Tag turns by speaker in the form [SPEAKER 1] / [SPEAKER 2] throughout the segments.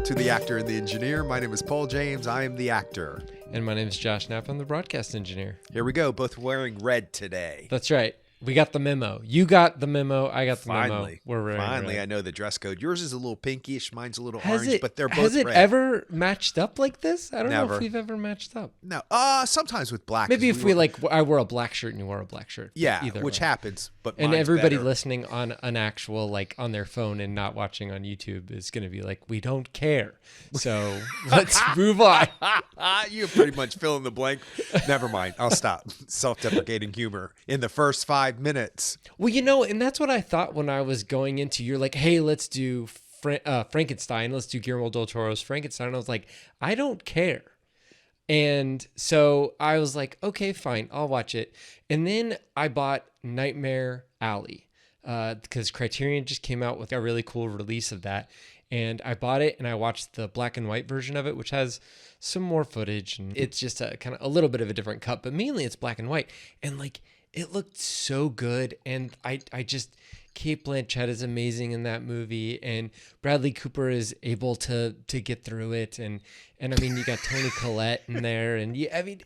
[SPEAKER 1] to The Actor and the Engineer. My name is Paul James. I am the actor.
[SPEAKER 2] And my name is Josh Knapp. I'm the broadcast engineer.
[SPEAKER 1] Here we go. Both wearing red today.
[SPEAKER 2] That's right. We got the memo. You got the memo. I got the
[SPEAKER 1] Finally.
[SPEAKER 2] memo. We're wearing
[SPEAKER 1] Finally,
[SPEAKER 2] red.
[SPEAKER 1] I know the dress code. Yours is a little pinkish. Mine's a little
[SPEAKER 2] Has
[SPEAKER 1] orange,
[SPEAKER 2] it,
[SPEAKER 1] but they're both
[SPEAKER 2] Has it
[SPEAKER 1] red.
[SPEAKER 2] ever matched up like this? I don't know
[SPEAKER 1] Never.
[SPEAKER 2] if we've ever matched up.
[SPEAKER 1] No. Sometimes with black.
[SPEAKER 2] Maybe if I wore a black shirt and you wore a black shirt.
[SPEAKER 1] Yeah,
[SPEAKER 2] Either
[SPEAKER 1] which
[SPEAKER 2] way.
[SPEAKER 1] happens. But
[SPEAKER 2] And
[SPEAKER 1] mine's
[SPEAKER 2] everybody
[SPEAKER 1] better.
[SPEAKER 2] listening on an actual, on their phone and not watching on YouTube is going to be like, we don't care. So let's move on.
[SPEAKER 1] You pretty much fill in the blank. Never mind. I'll stop. Self-deprecating humor in the first 5 minutes.
[SPEAKER 2] Well, and that's what I thought when I was going into, you're like, hey, let's do Frankenstein. Let's do Guillermo del Toro's Frankenstein. And I was like, I don't care. And so I was like, okay, fine, I'll watch it. And then I bought Nightmare Alley because Criterion just came out with a really cool release of that. And I bought it and I watched the black and white version of it, which has some more footage. And it's just a little bit of a different cut, but mainly it's black and white. And it looked so good. And I just, Cate Blanchett is amazing in that movie, and Bradley Cooper is able to get through it, and I mean, you got Toni Collette in there, and David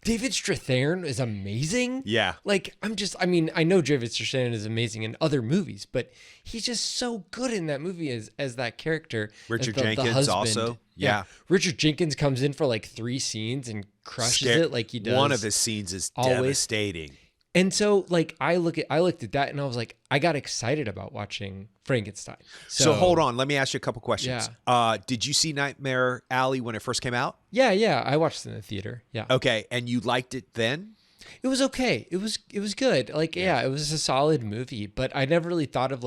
[SPEAKER 2] Strathairn is amazing.
[SPEAKER 1] Yeah,
[SPEAKER 2] I know David Strathairn is amazing in other movies, but he's just so good in that movie as that character.
[SPEAKER 1] Richard
[SPEAKER 2] as the
[SPEAKER 1] Jenkins
[SPEAKER 2] husband.
[SPEAKER 1] also. Yeah,
[SPEAKER 2] Richard Jenkins comes in for 3 scenes and crushes it like he does.
[SPEAKER 1] One of his scenes is
[SPEAKER 2] always.
[SPEAKER 1] Devastating.
[SPEAKER 2] And so, I looked at that and I was like, I got excited about watching Frankenstein.
[SPEAKER 1] So hold on, let me ask you a couple questions.
[SPEAKER 2] Yeah.
[SPEAKER 1] Did you see Nightmare Alley when it first came out?
[SPEAKER 2] Yeah, I watched it in the theater. Yeah.
[SPEAKER 1] Okay, and you liked it then?
[SPEAKER 2] It was okay. It was good. It was a solid movie, but I never really thought of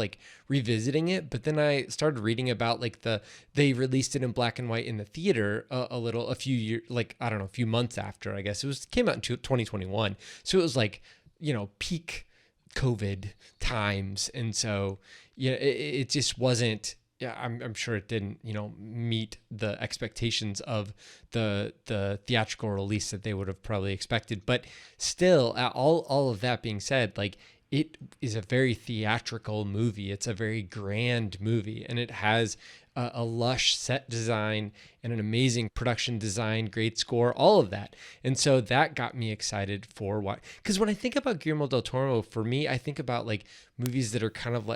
[SPEAKER 2] revisiting it. But then I started reading about they released it in black and white in the theater a few years, a few months after, I guess. Came out in 2021. So it was peak COVID times. And so, it just wasn't, I'm sure it didn't, meet the expectations of the theatrical release that they would have probably expected. But still, all of that being said, it is a very theatrical movie. It's a very grand movie, and it has a lush set design and an amazing production design, great score, all of that. And so that got me excited for what, because when I think about Guillermo del Toro, for me, I think about movies that are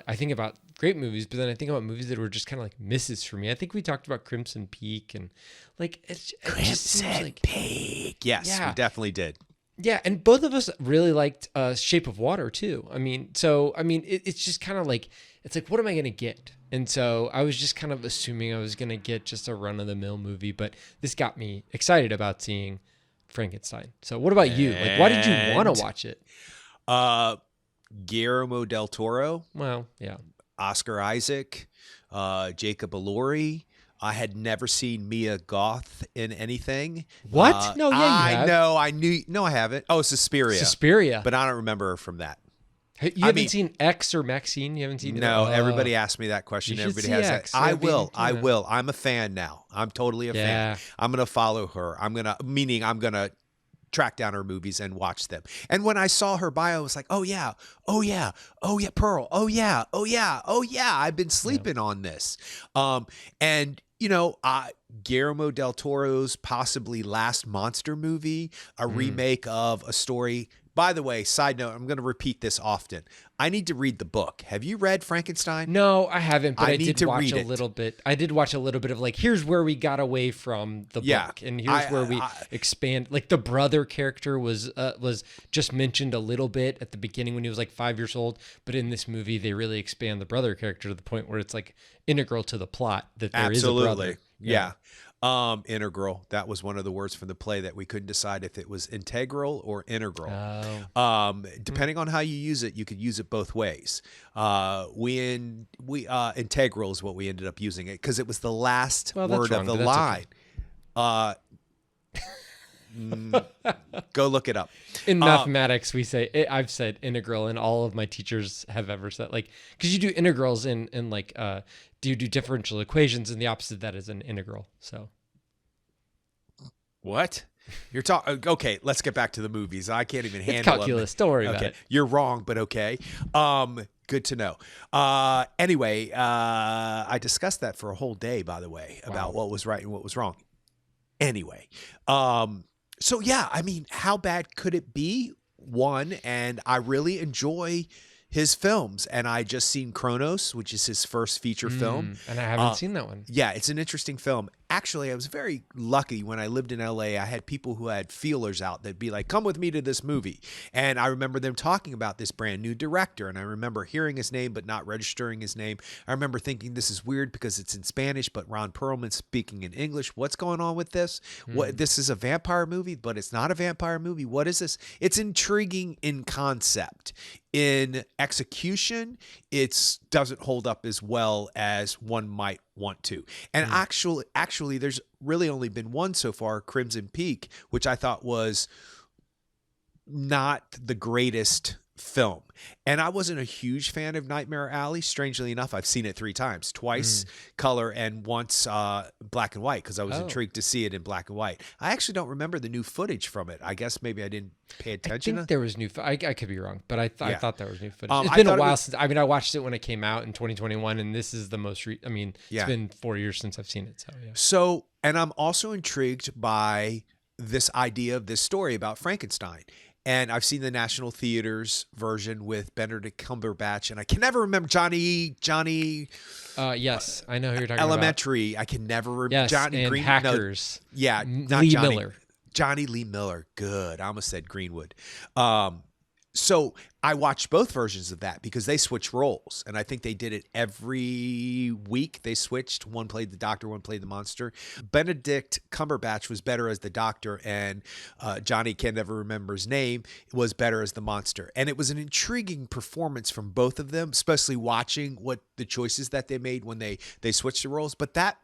[SPEAKER 2] I think about great movies, but then I think about movies that were just kind of misses for me. I think we talked about Crimson Peak and it just seems
[SPEAKER 1] Peak. Yes,
[SPEAKER 2] Yeah.
[SPEAKER 1] we definitely did.
[SPEAKER 2] Yeah, and both of us really liked Shape of Water too. It's just kind of what am I going to get? And so I was just kind of assuming I was going to get just a run-of-the-mill movie, but this got me excited about seeing Frankenstein. So what about you? Why did you want to watch it?
[SPEAKER 1] Guillermo del Toro.
[SPEAKER 2] Well, yeah.
[SPEAKER 1] Oscar Isaac, Jacob Elordi. I had never seen Mia Goth in anything.
[SPEAKER 2] What? No, yeah, you have.
[SPEAKER 1] know. I knew. No, I haven't. Oh, Suspiria.
[SPEAKER 2] Suspiria.
[SPEAKER 1] But I don't remember her from that.
[SPEAKER 2] You haven't seen X or Maxine? You haven't seen it?
[SPEAKER 1] No, everybody asked me that question.
[SPEAKER 2] You should
[SPEAKER 1] Everybody
[SPEAKER 2] see
[SPEAKER 1] has
[SPEAKER 2] X.
[SPEAKER 1] that. I will. I'm a fan now. I'm totally a fan. I'm going to follow her. I'm going to track down her movies and watch them. And when I saw her bio, I was like, oh yeah, Pearl. Oh yeah. I've been sleeping on this. Guillermo del Toro's possibly last monster movie, a remake of a story. By the way, side note, I'm going to repeat this often. I need to read the book. Have you read Frankenstein?
[SPEAKER 2] No, I haven't, but I
[SPEAKER 1] need
[SPEAKER 2] did
[SPEAKER 1] to
[SPEAKER 2] watch
[SPEAKER 1] read
[SPEAKER 2] a
[SPEAKER 1] it.
[SPEAKER 2] little bit. I did watch a little bit of here's where we got away from the book, and here's where we expand. The brother character was just mentioned a little bit at the beginning when he was 5 years old, but in this movie they really expand the brother character to the point where it's integral to the plot that there is a brother.
[SPEAKER 1] Yeah. Integral. That was one of the words from the play that we couldn't decide if it was integral or integral. Depending on how you use it, you could use it both ways. Integral is what we ended up using it because it was the last word of the line. Go look it up.
[SPEAKER 2] In mathematics, I've said integral, and all of my teachers have ever said because you do integrals in do you do differential equations, and the opposite of that is an integral. So
[SPEAKER 1] what? You're talking. Okay, let's get back to the movies. I can't even handle
[SPEAKER 2] calculus. Don't worry about it.
[SPEAKER 1] You're wrong, but okay. Good to know. Anyway, I discussed that for a whole day, by the way, about what was right and what was wrong. Anyway, so yeah, I mean, how bad could it be? One, and I really enjoy his films, and I just seen Kronos, which is his first feature film.
[SPEAKER 2] And I haven't seen that one.
[SPEAKER 1] Yeah, it's an interesting film. Actually, I was very lucky when I lived in LA. I had people who had feelers out that'd be like, come with me to this movie. And I remember them talking about this brand new director. And I remember hearing his name, but not registering his name. I remember thinking this is weird because it's in Spanish, but Ron Perlman's speaking in English. What's going on with this? What, this is a vampire movie, but it's not a vampire movie. What is this? It's intriguing in concept. In execution, it doesn't hold up as well as one might want to. And actually, there's really only been one so far, Crimson Peak, which I thought was not the greatest film. And I wasn't a huge fan of Nightmare Alley. Strangely enough, I've seen it 3 times, twice color and once black and white, because I was intrigued to see it in black and white. I actually don't remember the new footage from it. I guess maybe I didn't pay attention.
[SPEAKER 2] I think there was new I could be wrong, but I thought there was new footage. It's been a while since, I watched it when it came out in 2021, and this is the most, it's been 4 years since I've seen it. So, yeah.
[SPEAKER 1] So, and I'm also intrigued by this idea of this story about Frankenstein. And I've seen the National Theater's version with Benedict Cumberbatch, and I can never remember Johnny.
[SPEAKER 2] Yes, I know who you're talking
[SPEAKER 1] Elementary. I can never remember.
[SPEAKER 2] Yes,
[SPEAKER 1] Johnny
[SPEAKER 2] and
[SPEAKER 1] Green.
[SPEAKER 2] Hackers.
[SPEAKER 1] No, yeah, not
[SPEAKER 2] Lee
[SPEAKER 1] Johnny
[SPEAKER 2] Miller.
[SPEAKER 1] Johnny Lee Miller. Good. I almost said Greenwood. So I watched both versions of that because they switch roles. And I think they did it every week. They switched. One played the doctor, one played the monster. Benedict Cumberbatch was better as the doctor, and Johnny can never remember his name, was better as the monster. And it was an intriguing performance from both of them, especially watching what the choices that they made when they switched the roles. But that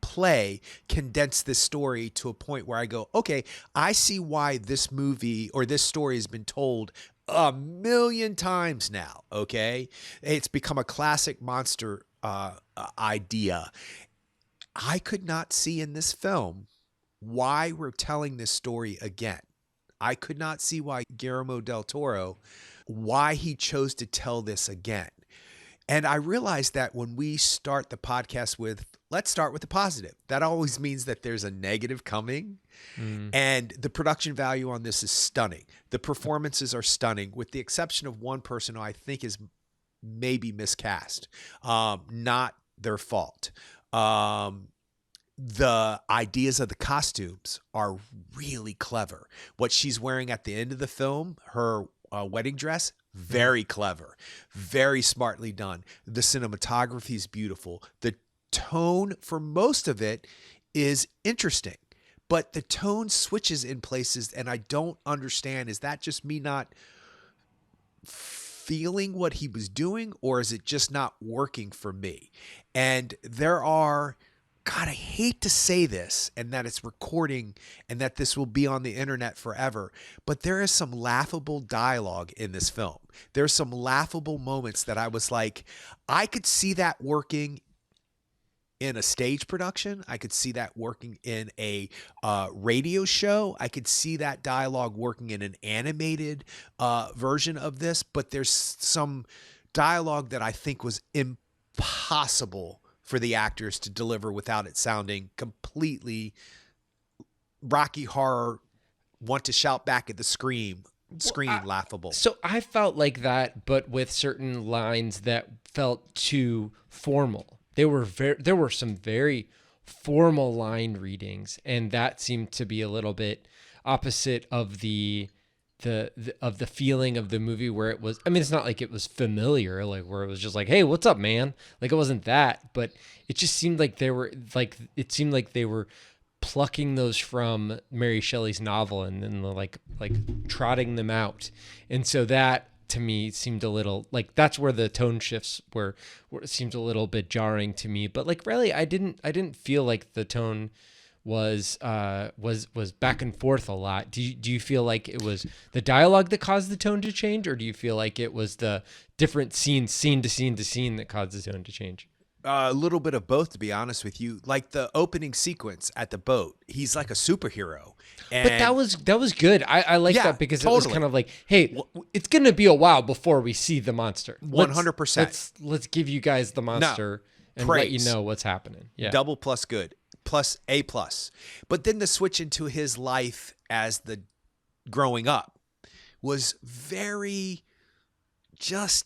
[SPEAKER 1] play condensed this story to a point where I go, okay, I see why this movie or this story has been told a million times now. Okay, it's become a classic monster idea. I could not see in this film why we're telling this story again. I could not see why Guillermo del Toro, why he chose to tell this again. And I realized that when we start the podcast with, let's start with the positive, that always means that there's a negative coming. And the production value on this is stunning. The performances are stunning, with the exception of one person who I think is maybe miscast. Not their fault. The ideas of the costumes are really clever. What she's wearing at the end of the film, her wedding dress, very clever, very smartly done. The cinematography is beautiful. The tone for most of it is interesting, but the tone switches in places, and I don't understand. Is that just me not feeling what he was doing, or is it just not working for me? And there are, God, I hate to say this, and that it's recording and that this will be on the internet forever, but there is some laughable dialogue in this film. There's some laughable moments that I was like, I could see that working in a stage production. I could see that working in a radio show. I could see that dialogue working in an animated version of this, but there's some dialogue that I think was impossible for the actors to deliver without it sounding completely Rocky Horror, want to shout back at the screen laughable.
[SPEAKER 2] So I felt like that, but with certain lines that felt too formal. There were some very formal line readings, and that seemed to be a little bit opposite of the feeling of the movie, where it was, it's not like it was familiar, like where it was just like, hey, what's up, man? Like, it wasn't that, but it just seemed like they were plucking those from Mary Shelley's novel and then like trotting them out. And so that, to me, seemed a little like, that's where the tone shifts where it seemed a little bit jarring to me. But like, really, I didn't feel like the tone was back and forth a lot. Do you feel like it was the dialogue that caused the tone to change, or do you feel like it was the different scene to scene that caused the tone to change?
[SPEAKER 1] A little bit of both, to be honest with you. Like the opening sequence at the boat, he's like a superhero. And
[SPEAKER 2] But that was good. I like that because it was
[SPEAKER 1] totally.
[SPEAKER 2] kind of like, hey, it's gonna be a while before we see the monster.
[SPEAKER 1] 100%.
[SPEAKER 2] Let's give you guys the monster and let you know what's happening. Yeah,
[SPEAKER 1] double plus good, plus A plus. But then the switch into his life as the growing up was very just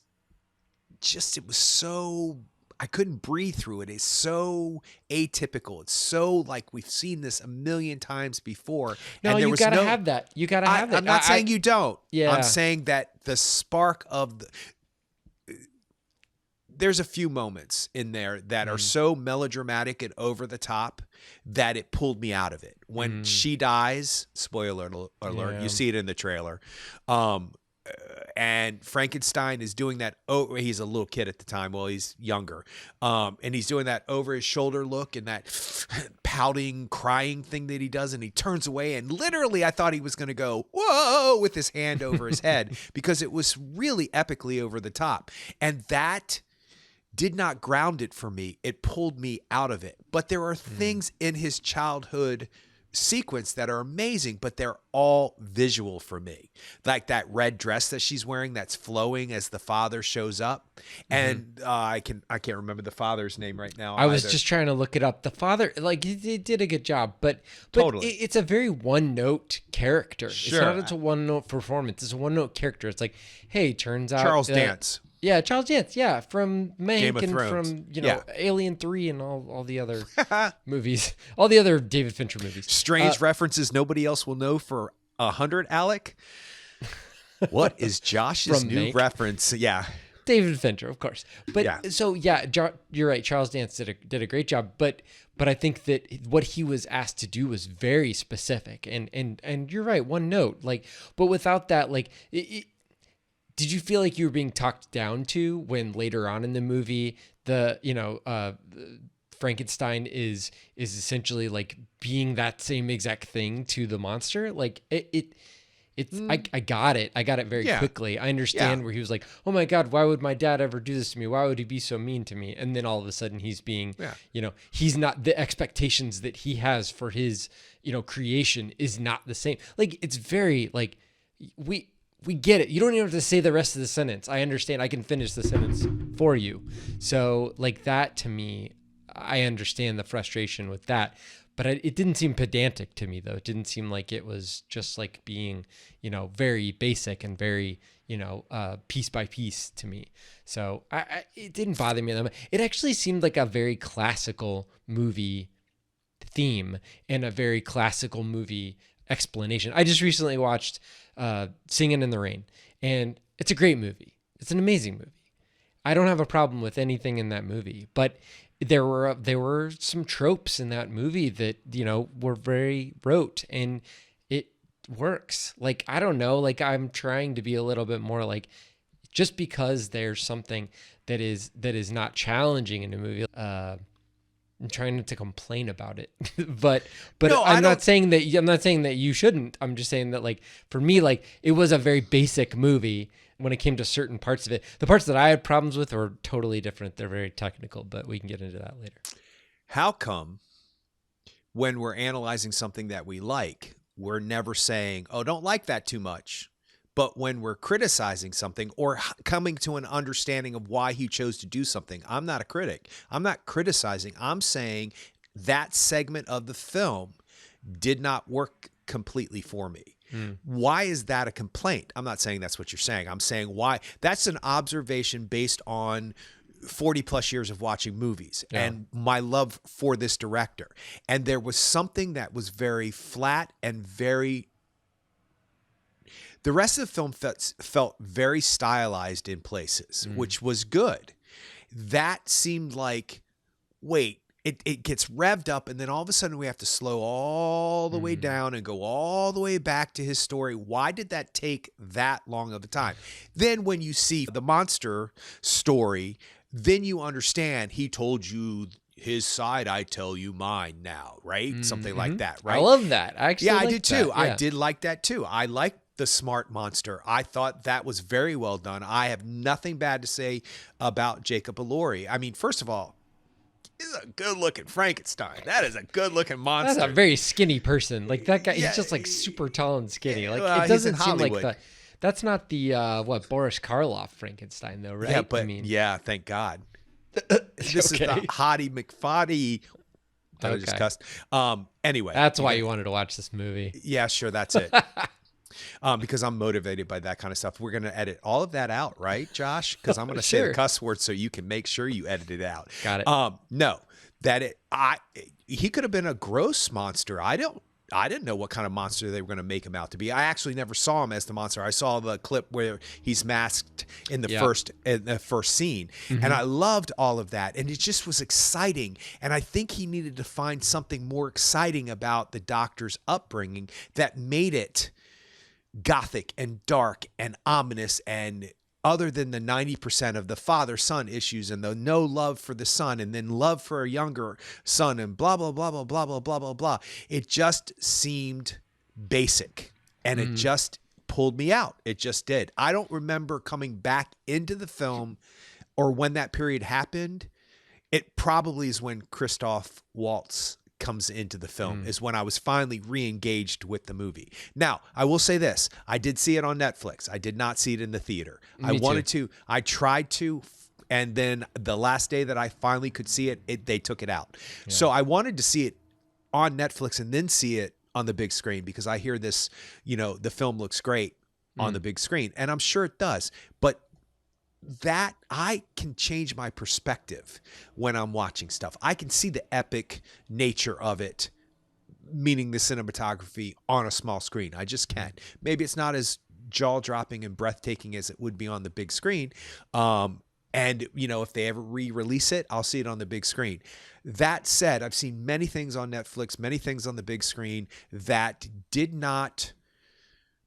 [SPEAKER 1] it was so, I couldn't breathe through it. It's so atypical. It's so like we've seen this a million times before.
[SPEAKER 2] No,
[SPEAKER 1] and there
[SPEAKER 2] you
[SPEAKER 1] was
[SPEAKER 2] gotta have that. You gotta have that.
[SPEAKER 1] I'm not saying you don't.
[SPEAKER 2] Yeah.
[SPEAKER 1] I'm saying that the spark of there's a few moments in there that are so melodramatic and over the top that it pulled me out of it. When she dies, spoiler alert, you see it in the trailer. And Frankenstein is doing that. Oh, he's a little kid at the time. Well, he's younger. And he's doing that over his shoulder look and that pouting, crying thing that he does. And he turns away. And literally, I thought he was going to go, whoa, with his hand over his head because it was really epically over the top. And that did not ground it for me. It pulled me out of it. But there are things in his childhood sequence that are amazing, but they're all visual for me. Like that red dress that she's wearing that's flowing as the father shows up. And I can't remember the father's name right now.
[SPEAKER 2] I was just trying to look it up. The father, like, he did a good job, but
[SPEAKER 1] Totally.
[SPEAKER 2] it's a very one-note character.
[SPEAKER 1] Sure.
[SPEAKER 2] It's not a one-note performance. It's a one-note character. It's like, hey, turns out
[SPEAKER 1] Charles Dance.
[SPEAKER 2] Yeah, Charles Dance. Yeah, from
[SPEAKER 1] Game
[SPEAKER 2] Mank
[SPEAKER 1] of
[SPEAKER 2] and
[SPEAKER 1] Thrones.
[SPEAKER 2] from Alien 3 and all the other movies, all the other David Fincher movies.
[SPEAKER 1] Strange references nobody else will know for 100, Alec. What is Josh's
[SPEAKER 2] From
[SPEAKER 1] new
[SPEAKER 2] Mank.
[SPEAKER 1] reference? Yeah.
[SPEAKER 2] David Fincher, of course. But so you're right. Charles Dance did a great job, but I think that what he was asked to do was very specific, and you're right, one note. Like, but without that, like, did you feel like you were being talked down to when later on in the movie Frankenstein is essentially like being that same exact thing to the monster? Like I got it. I got it very quickly. I understand where he was like, oh my God, why would my dad ever do this to me? Why would he be so mean to me? And then all of a sudden he's being, he's not, the expectations that he has for his, creation is not the same. Like, it's very like, we get it. You don't even have to say the rest of the sentence. I understand. I can finish the sentence for you. So like that to me, I understand the frustration with that. But it didn't seem pedantic to me, though. It didn't seem like it was just like being, very basic and very, piece by piece to me. So it didn't bother me that much. It actually seemed like a very classical movie theme and a very classical movie explanation. I just recently watched Singing in the Rain, and it's a great movie. It's an amazing movie. I don't have a problem with anything in that movie, but there were some tropes in that movie that, were very rote, and it works. Like, I don't know, like I'm trying to be a little bit more like, just because there's something that is not challenging in a movie, I'm trying not to complain about it, but no, I'm not saying that you shouldn't. I'm just saying that, like, for me, like, it was a very basic movie when it came to certain parts of it. The parts that I had problems with are totally different. They're very technical, but we can get into that later.
[SPEAKER 1] How come when we're analyzing something that we like, we're never saying, oh, don't like that too much? But when we're criticizing something or coming to an understanding of why he chose to do something, I'm not a critic. I'm not criticizing. I'm saying that segment of the film did not work completely for me. Why is that a complaint? I'm not saying that's what you're saying. I'm saying why. That's an observation based on 40 plus years of watching movies and my love for this director. And there was something that was very flat and the rest of the film felt very stylized in places, which was good. That seemed like, wait, it gets revved up, and then all of a sudden we have to slow all the way down and go all the way back to his story. Why did that take that long of a time? Then when you see the monster story, then you understand he told you his side, I tell you mine now, right? Something like that, right?
[SPEAKER 2] I love that. I
[SPEAKER 1] did too. Yeah. I did like that too. I liked the smart monster. I thought that was very well done. I have nothing bad to say about Jacob Elordi. I mean, first of all, He's a good-looking Frankenstein. That is a good-looking monster.
[SPEAKER 2] That's a very skinny person. Like that guy, he's just like super tall and skinny. Like it doesn't seem like that's not the Boris Karloff Frankenstein though, right?
[SPEAKER 1] Yeah, but thank God. This is the Hottie McFoddy. That I just cussed. Anyway,
[SPEAKER 2] that's why you wanted to watch this movie.
[SPEAKER 1] Yeah, sure, that's it. Because I'm motivated by that kind of stuff. We're going to edit all of that out, right, Josh? Because I'm going to say the cuss word so you can make sure you edit it out.
[SPEAKER 2] Got it.
[SPEAKER 1] No, he could have been a gross monster. I didn't know what kind of monster they were going to make him out to be. I actually never saw him as the monster. I saw the clip where he's masked in the first scene, and I loved all of that, and it just was exciting. And I think he needed to find something more exciting about the Doctor's upbringing that made it gothic and dark and ominous, and other than the 90% of the father-son issues and the no love for the son and then love for a younger son and blah, blah, blah, blah, blah, blah, blah, blah, blah. It just seemed basic, and it just pulled me out. It just did. I don't remember coming back into the film or when that period happened. It probably is when Christoph Waltz comes into the film is when I was finally re-engaged with the movie. Now, I will say this. I did see it on Netflix. I did not see it in the theater. I tried to, and then the last day that I finally could see it, they took it out. Yeah. So I wanted to see it on Netflix and then see it on the big screen because I hear this, the film looks great on the big screen, and I'm sure it does. But that I can change my perspective when I'm watching stuff. I can see the epic nature of it, meaning the cinematography on a small screen. I just can't. Maybe it's not as jaw-dropping and breathtaking as it would be on the big screen. And if they ever re-release it, I'll see it on the big screen. That said, I've seen many things on Netflix, many things on the big screen that did not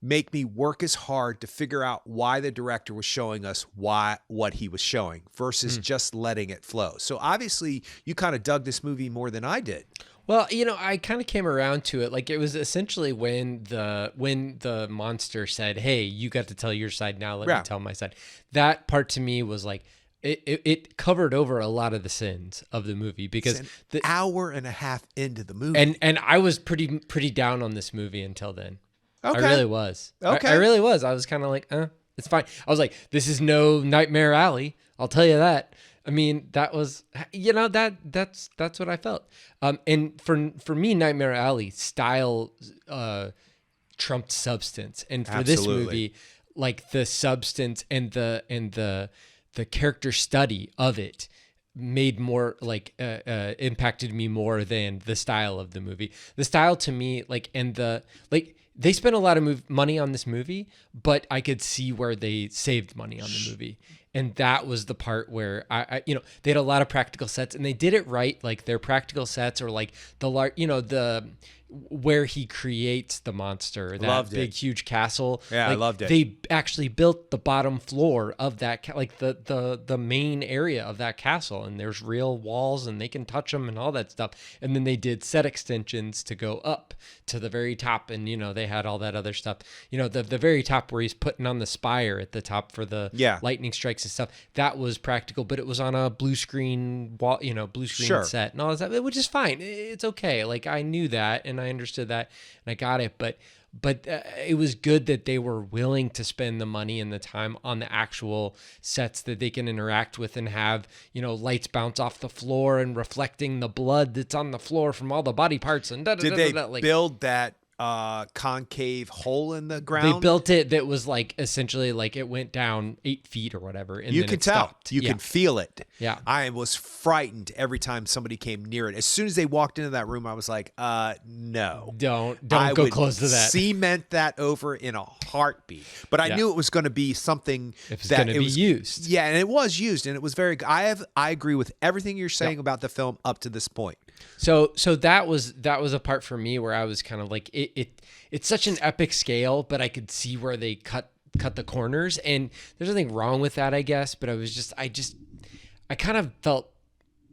[SPEAKER 1] make me work as hard to figure out why the director was showing us what he was showing versus just letting it flow. So obviously you kind of dug this movie more than I did.
[SPEAKER 2] Well, I kind of came around to it. Like it was essentially when the monster said, "Hey, you got to tell your side now. Let me tell my side." That part to me was like, it covered over a lot of the sins of the movie because
[SPEAKER 1] it's an hour and a half into the movie.
[SPEAKER 2] And I was pretty down on this movie until then.
[SPEAKER 1] Okay.
[SPEAKER 2] I really was.
[SPEAKER 1] Okay.
[SPEAKER 2] I really was. I was kind of like, it's fine. I was like, this is no Nightmare Alley. I'll tell you that. I mean, that was, that's what I felt. And for me, Nightmare Alley style trumped substance. And for this movie, like the substance and the character study of it made more like impacted me more than the style of the movie. The style to me, they spent a lot of money on this movie, but I could see where they saved money on the movie. And that was the part where I they had a lot of practical sets and they did it right. Like their practical sets or like where he creates the monster, that big, huge castle.
[SPEAKER 1] Yeah, I loved it.
[SPEAKER 2] They actually built the bottom floor of that, the main area of that castle, and there's real walls, and they can touch them and all that stuff. And then they did set extensions to go up to the very top, and they had all that other stuff. The very top where he's putting on the spire at the top for the lightning strikes and stuff. That was practical, but it was on a blue screen wall, blue screen set and all that stuff, which is fine. It's okay. Like I knew that, and I understood that and I got it, but it was good that they were willing to spend the money and the time on the actual sets that they can interact with and have, lights bounce off the floor and reflecting the blood that's on the floor from all the body parts and
[SPEAKER 1] Did they build that concave hole in the ground?
[SPEAKER 2] They built it that was like essentially like it went down 8 feet or whatever, and
[SPEAKER 1] you
[SPEAKER 2] then
[SPEAKER 1] can
[SPEAKER 2] it
[SPEAKER 1] tell
[SPEAKER 2] stopped.
[SPEAKER 1] You can feel it.
[SPEAKER 2] Yeah,
[SPEAKER 1] I was frightened every time somebody came near it. As soon as they walked into that room, I was like, no,
[SPEAKER 2] don't go close to that.
[SPEAKER 1] Cement that over in a heartbeat. But I knew it was going to be something
[SPEAKER 2] that it was used.
[SPEAKER 1] Yeah, and it was used, and it was very good. I agree with everything you're saying about the film up to this point.
[SPEAKER 2] So that was a part for me where I was kind of like it's such an epic scale, but I could see where they cut the corners, and there's nothing wrong with that, I guess. But I kind of felt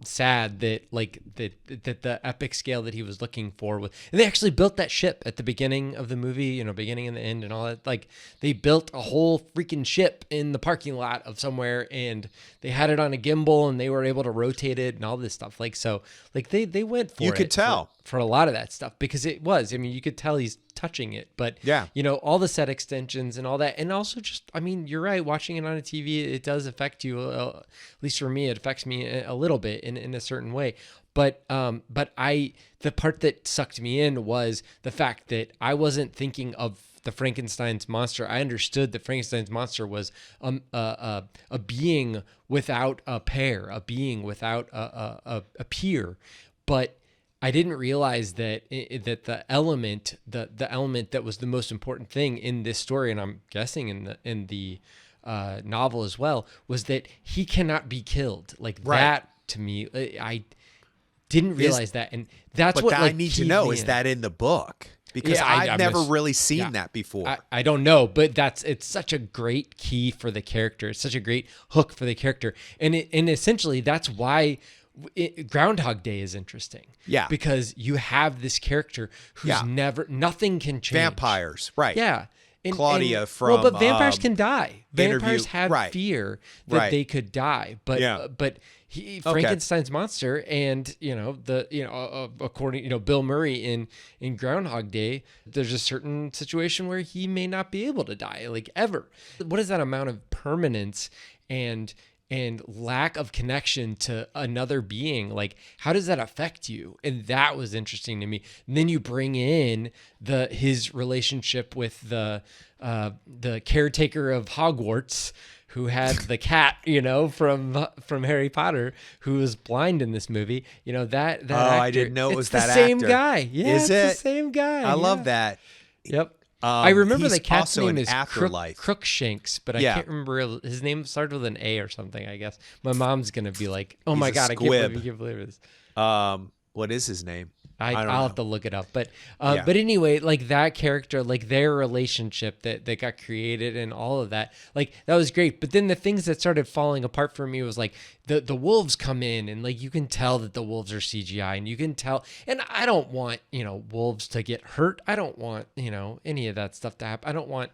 [SPEAKER 2] sad that that the epic scale that he was looking for was, and they actually built that ship at the beginning of the movie, beginning and the end and all that. Like they built a whole freaking ship in the parking lot of somewhere, and they had it on a gimbal, and they were able to rotate it and all this stuff. Like, so like they went for it.
[SPEAKER 1] You could tell
[SPEAKER 2] for a lot of that stuff, because it was, I mean, you could tell he's touching it, but
[SPEAKER 1] yeah,
[SPEAKER 2] all the set extensions and all that. And also just, I mean, you're right. Watching it on a TV, it does affect you. At least for me, it affects me a little bit in a certain way. But the part that sucked me in was the fact that I wasn't thinking of the Frankenstein's monster. I understood that Frankenstein's monster was a being without a pair, a being without a peer, but I didn't realize that the element that was the most important thing in this story, and I'm guessing in the novel as well, was that he cannot be killed. Like
[SPEAKER 1] right.
[SPEAKER 2] That to me, I didn't realize that, and that's what
[SPEAKER 1] I need to know. Is that in the book? Because I've never really seen that before.
[SPEAKER 2] I don't know, but it's such a great key for the character. It's such a great hook for the character, and essentially that's why Groundhog Day is interesting.
[SPEAKER 1] Yeah.
[SPEAKER 2] Because you have this character who's nothing can change.
[SPEAKER 1] Vampires, right.
[SPEAKER 2] Yeah.
[SPEAKER 1] Claudia from
[SPEAKER 2] but vampires can die. Vampires have
[SPEAKER 1] right.
[SPEAKER 2] fear that they could die. But Frankenstein's monster, and according Bill Murray in Groundhog Day, there's a certain situation where he may not be able to die, like ever. What is that amount of permanence and lack of connection to another being? Like, how does that affect you? And that was interesting to me. And then you bring in his relationship with the caretaker of Hogwarts, who had the cat, from Harry Potter, who was blind in this movie. That actor,
[SPEAKER 1] I didn't know it was that actor.
[SPEAKER 2] It's the same guy. Yeah, it's the same guy.
[SPEAKER 1] I love that.
[SPEAKER 2] Yep. I remember the cat's name is
[SPEAKER 1] Afterlife.
[SPEAKER 2] Crookshanks, but I can't remember his name. Started with an A or something, I guess. My mom's gonna be like, "Oh my god, I can't believe this."
[SPEAKER 1] What is his name?
[SPEAKER 2] I'll have to look it up. But anyway, like that character, like their relationship that got created and all of that, like that was great. But then the things that started falling apart for me was like the wolves come in, and like you can tell that the wolves are CGI, and you can tell, and I don't want, wolves to get hurt. I don't want, any of that stuff to happen. I don't want,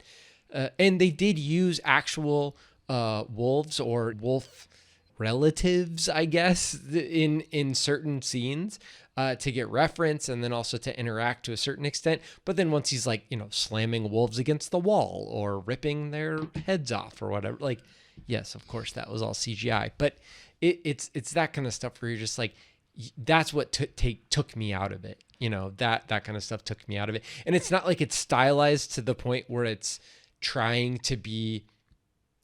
[SPEAKER 2] and they did use actual wolves or wolf relatives, I guess, in certain scenes to get reference, and then also to interact to a certain extent. But then once he's like, slamming wolves against the wall or ripping their heads off or whatever, like, yes, of course that was all CGI, but it's that kind of stuff where you're just like, that's what took me out of it. That kind of stuff took me out of it. And it's not like it's stylized to the point where it's trying to be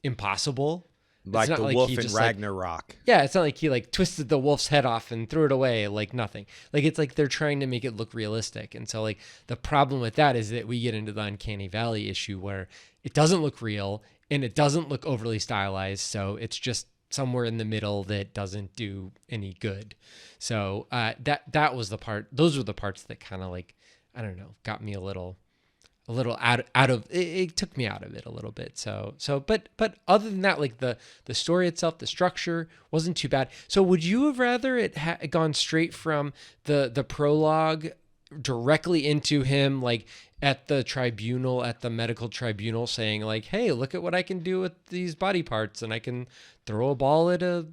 [SPEAKER 2] impossible.
[SPEAKER 1] Like the wolf in Ragnarok.
[SPEAKER 2] It's not like he like twisted the wolf's head off and threw it away like nothing. Like it's like they're trying to make it look realistic. And so like the problem with that is that we get into the uncanny valley issue where it doesn't look real and it doesn't look overly stylized. So it's just somewhere in the middle that doesn't do any good. So that was the part. Those were the parts that kind of like, I don't know, got me a little out of it took me out of it a little bit. But other than that, like the story itself, the structure wasn't too bad. So would you have rather it gone straight from the prologue directly into him like at the medical tribunal saying like, hey, look at what I can do with these body parts, and I can throw a ball at a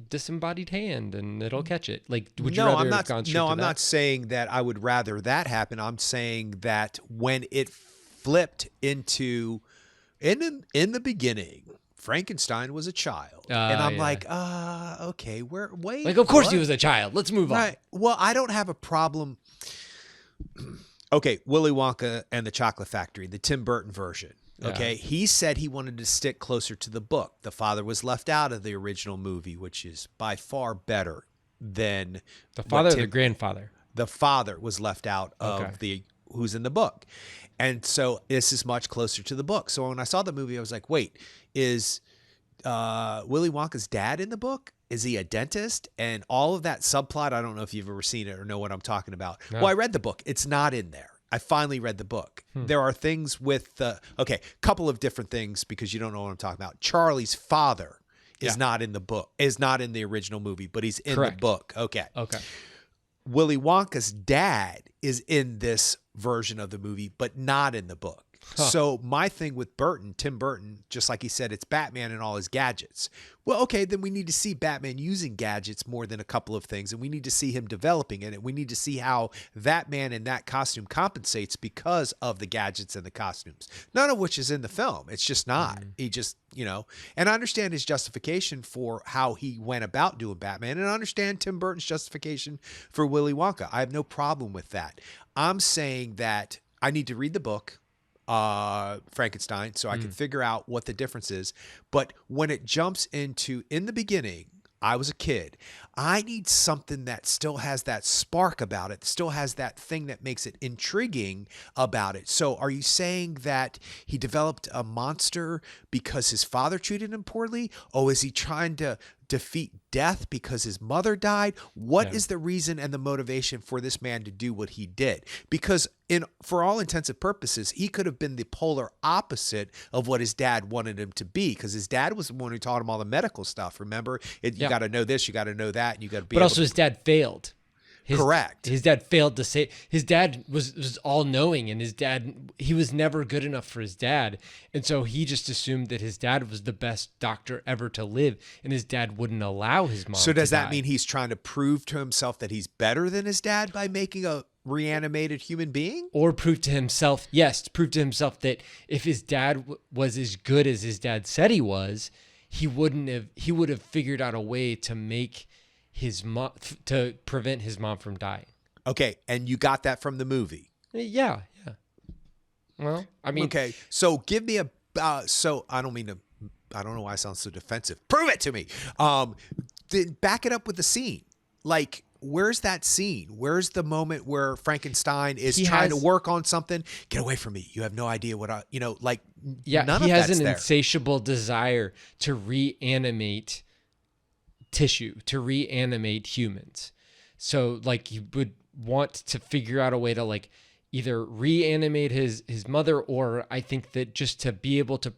[SPEAKER 2] disembodied hand and it'll catch it? Like, would you rather have gone straight to that?
[SPEAKER 1] I'm not saying that I would rather that happen. I'm saying that when it flipped into in the beginning, Frankenstein was a child, and I'm like, okay, wait,
[SPEAKER 2] like, of course he was a child. Let's move on.
[SPEAKER 1] Well, I don't have a problem. Okay, Willy Wonka and the Chocolate Factory, the Tim Burton version. Okay, he said he wanted to stick closer to the book. The father was left out of the original movie, which is by far better than
[SPEAKER 2] the father or the grandfather.
[SPEAKER 1] The father was left out of who's in the book. And so this is much closer to the book. So when I saw the movie, I was like, wait, is Willy Wonka's dad in the book? Is he a dentist? And all of that subplot, I don't know if you've ever seen it or know what I'm talking about. No. Well, I read the book. It's not in there. I finally read the book. There are things with couple of different things because you don't know what I'm talking about. Charlie's father is not in the book, is not in the original movie, but he's in
[SPEAKER 2] Correct.
[SPEAKER 1] the book. Okay.
[SPEAKER 2] Okay.
[SPEAKER 1] Willy Wonka's dad is in this version of the movie, but not in the book. So my thing with Burton, Tim Burton, just like he said, it's Batman and all his gadgets. Well, okay, then we need to see Batman using gadgets more than a couple of things, and we need to see him developing it, and we need to see how that man in that costume compensates because of the gadgets and the costumes, none of which is in the film. It's just not. He just, and I understand his justification for how he went about doing Batman, and I understand Tim Burton's justification for Willy Wonka. I have no problem with that. I'm saying that I need to read the book, Frankenstein, so I can figure out what the difference is. But when it jumps into, in the beginning, I was a kid, I need something that still has that spark about it, still has that thing that makes it intriguing about it. So are you saying that he developed a monster because his father treated him poorly? Oh, is he trying to defeat death because his mother died? What is the reason and the motivation for this man to do what he did? Because for all intents and purposes, he could have been the polar opposite of what his dad wanted him to be, because his dad was the one who taught him all the medical stuff. Remember, you got to know this, you got to know that, and you got to be.
[SPEAKER 2] But also, his dad failed.
[SPEAKER 1] Correct.
[SPEAKER 2] His dad failed to say. His dad was all knowing, and he was never good enough for his dad, and so he just assumed that his dad was the best doctor ever to live, and his dad wouldn't allow his mom.
[SPEAKER 1] So does that
[SPEAKER 2] die.
[SPEAKER 1] mean he's trying to prove to himself that he's better than his dad by making a reanimated human being?
[SPEAKER 2] Or prove to himself, prove to himself that if his dad was as good as his dad said he was, he would have figured out a way to make his mom, to prevent his mom from dying.
[SPEAKER 1] Okay, and you got that from the movie?
[SPEAKER 2] Yeah. Well, I mean,
[SPEAKER 1] okay. So give me so I don't know why I sound so defensive. Prove it to me. Back it up with the scene. Like, where's that scene? Where's the moment where Frankenstein is trying to work on something? Get away from me. You have no idea what none
[SPEAKER 2] he
[SPEAKER 1] of
[SPEAKER 2] has
[SPEAKER 1] that's
[SPEAKER 2] an
[SPEAKER 1] there.
[SPEAKER 2] insatiable desire to reanimate tissue, to reanimate humans. So like, he would want to figure out a way to like either reanimate his mother, or I think that just to be able to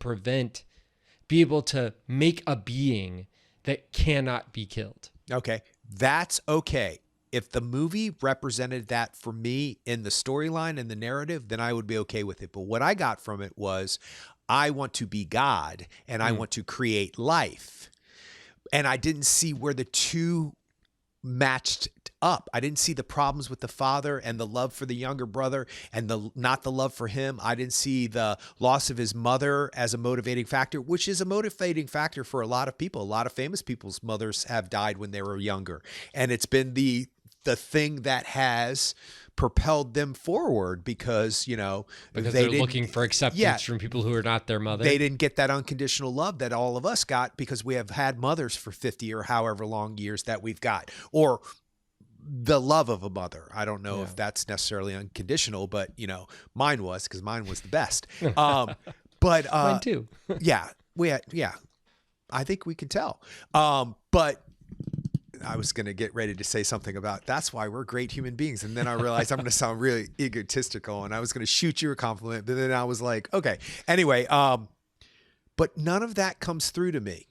[SPEAKER 2] make a being that cannot be killed.
[SPEAKER 1] Okay. That's okay. If the movie represented that for me in the storyline and the narrative, then I would be okay with it. But what I got from it was, I want to be God and I want to create life. And I didn't see where the two matched up. I didn't see the problems with the father and the love for the younger brother and not the love for him. I didn't see the loss of his mother as a motivating factor, which is a motivating factor for a lot of people. A lot of famous people's mothers have died when they were younger. And it's been the thing that has propelled them forward because
[SPEAKER 2] they're looking for acceptance from people who are not their mother.
[SPEAKER 1] They didn't get that unconditional love that all of us got because we have had mothers for 50 or however long years that we've got, or the love of a mother. I don't know if that's necessarily unconditional, but mine was, because mine was the best. But
[SPEAKER 2] mine too.
[SPEAKER 1] I think we can tell. But I was going to get ready to say something about that's why we're great human beings. And then I realized I'm going to sound really egotistical, and I was going to shoot you a compliment, but then I was like, okay, anyway, but none of that comes through to me.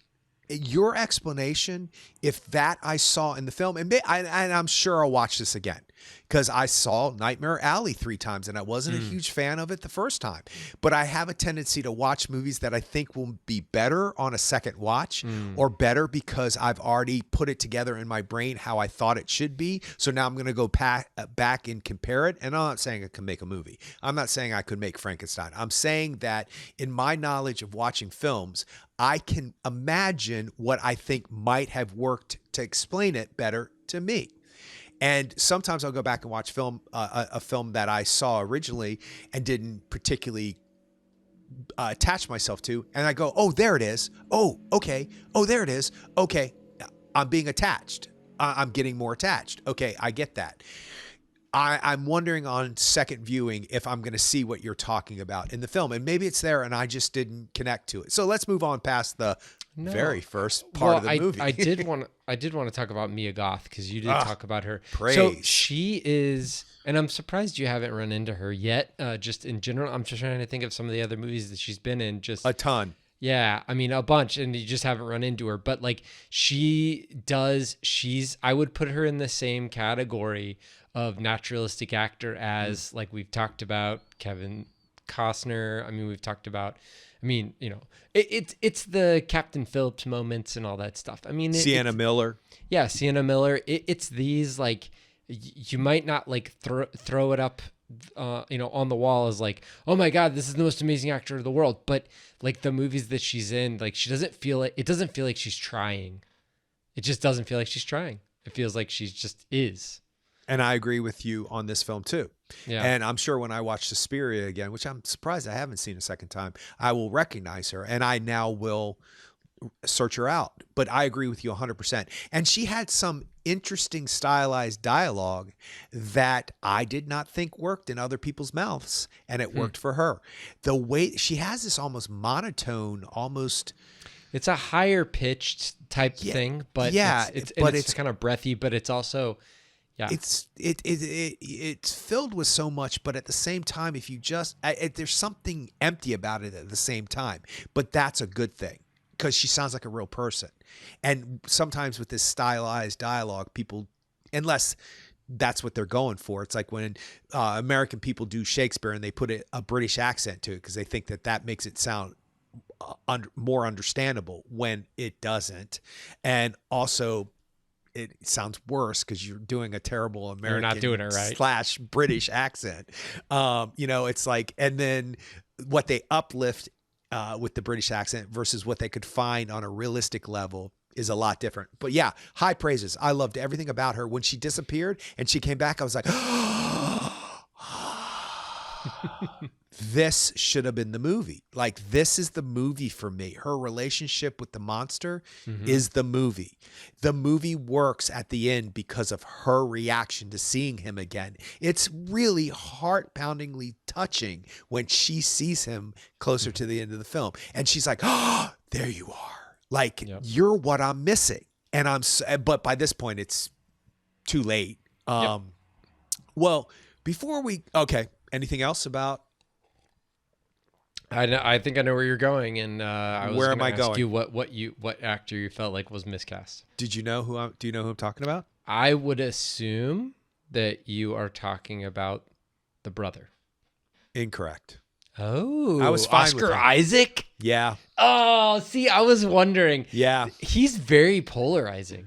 [SPEAKER 1] Your explanation, if that I saw in the film, and I'm sure I'll watch this again, because I saw Nightmare Alley 3 times and I wasn't a huge fan of it the first time. But I have a tendency to watch movies that I think will be better on a second watch, or better because I've already put it together in my brain how I thought it should be. So now I'm going to go back and compare it. And I'm not saying I can make a movie. I'm not saying I could make Frankenstein. I'm saying that in my knowledge of watching films, I can imagine what I think might have worked to explain it better to me. And sometimes I'll go back and watch a film that I saw originally and didn't particularly attach myself to. And I go, oh, there it is. Oh, okay. Oh, there it is. Okay. I'm being attached. I'm getting more attached. Okay. I get that. I'm wondering on second viewing if I'm going to see what you're talking about in the film, and maybe it's there and I just didn't connect to it. So let's move on past the very first part of the movie.
[SPEAKER 2] I did want to talk about Mia Goth, because you did talk about her.
[SPEAKER 1] Praise.
[SPEAKER 2] So she is, and I'm surprised you haven't run into her yet. Just in general, I'm just trying to think of some of the other movies that she's been in. Just
[SPEAKER 1] a ton.
[SPEAKER 2] Yeah, I mean a bunch, and you just haven't run into her. But like I would put her in the same category of naturalistic actor as like we've talked about Kevin Costner. I mean, we've talked about. I mean, it's the Captain Phillips moments and all that stuff. I mean,
[SPEAKER 1] Sienna Miller.
[SPEAKER 2] Yeah, Sienna Miller. It's these like you might not like throw it up, on the wall as like, oh my God, this is the most amazing actor of the world. But like the movies that she's in, like she doesn't feel it. It doesn't feel like she's trying. It just doesn't feel like she's trying. It feels like she's just is.
[SPEAKER 1] And I agree with you on this film too.
[SPEAKER 2] Yeah.
[SPEAKER 1] And I'm sure when I watch Suspiria again, which I'm surprised I haven't seen a second time, I will recognize her, and I now will search her out. But I agree with you 100%. And she had some interesting stylized dialogue that I did not think worked in other people's mouths, and it worked for her. The way she has this almost monotone, almost...
[SPEAKER 2] It's a higher pitched type thing, but it's kind of breathy, but it's also... Yeah.
[SPEAKER 1] It's filled with so much, but at the same time, if you just there's something empty about it at the same time. But that's a good thing because she sounds like a real person. And sometimes with this stylized dialogue, people, unless that's what they're going for, it's like when American people do Shakespeare and they put a British accent to it because they think that makes it sound more understandable when it doesn't, and also. It sounds worse because you're doing a terrible American
[SPEAKER 2] you're not doing it right.
[SPEAKER 1] / British accent. It's like, and then what they uplift with the British accent versus what they could find on a realistic level is a lot different. But yeah, high praises. I loved everything about her. When she disappeared and she came back, I was like, this should have been the movie. Like, this is the movie for me. Her relationship with the monster is the movie. The movie works at the end because of her reaction to seeing him again. It's really heart-poundingly touching when she sees him closer to the end of the film. And she's like, oh, there you are. Like, you're what I'm missing. And but by this point, it's too late. Well, anything else about?
[SPEAKER 2] I think I know where you're going, and I was going to ask you what actor you felt like was miscast.
[SPEAKER 1] Do you know who I'm talking about?
[SPEAKER 2] I would assume that you are talking about the brother.
[SPEAKER 1] Incorrect.
[SPEAKER 2] Oh,
[SPEAKER 1] I was fine
[SPEAKER 2] Oscar
[SPEAKER 1] with him.
[SPEAKER 2] Isaac?
[SPEAKER 1] Yeah.
[SPEAKER 2] Oh, see, I was wondering.
[SPEAKER 1] Yeah.
[SPEAKER 2] He's very polarizing.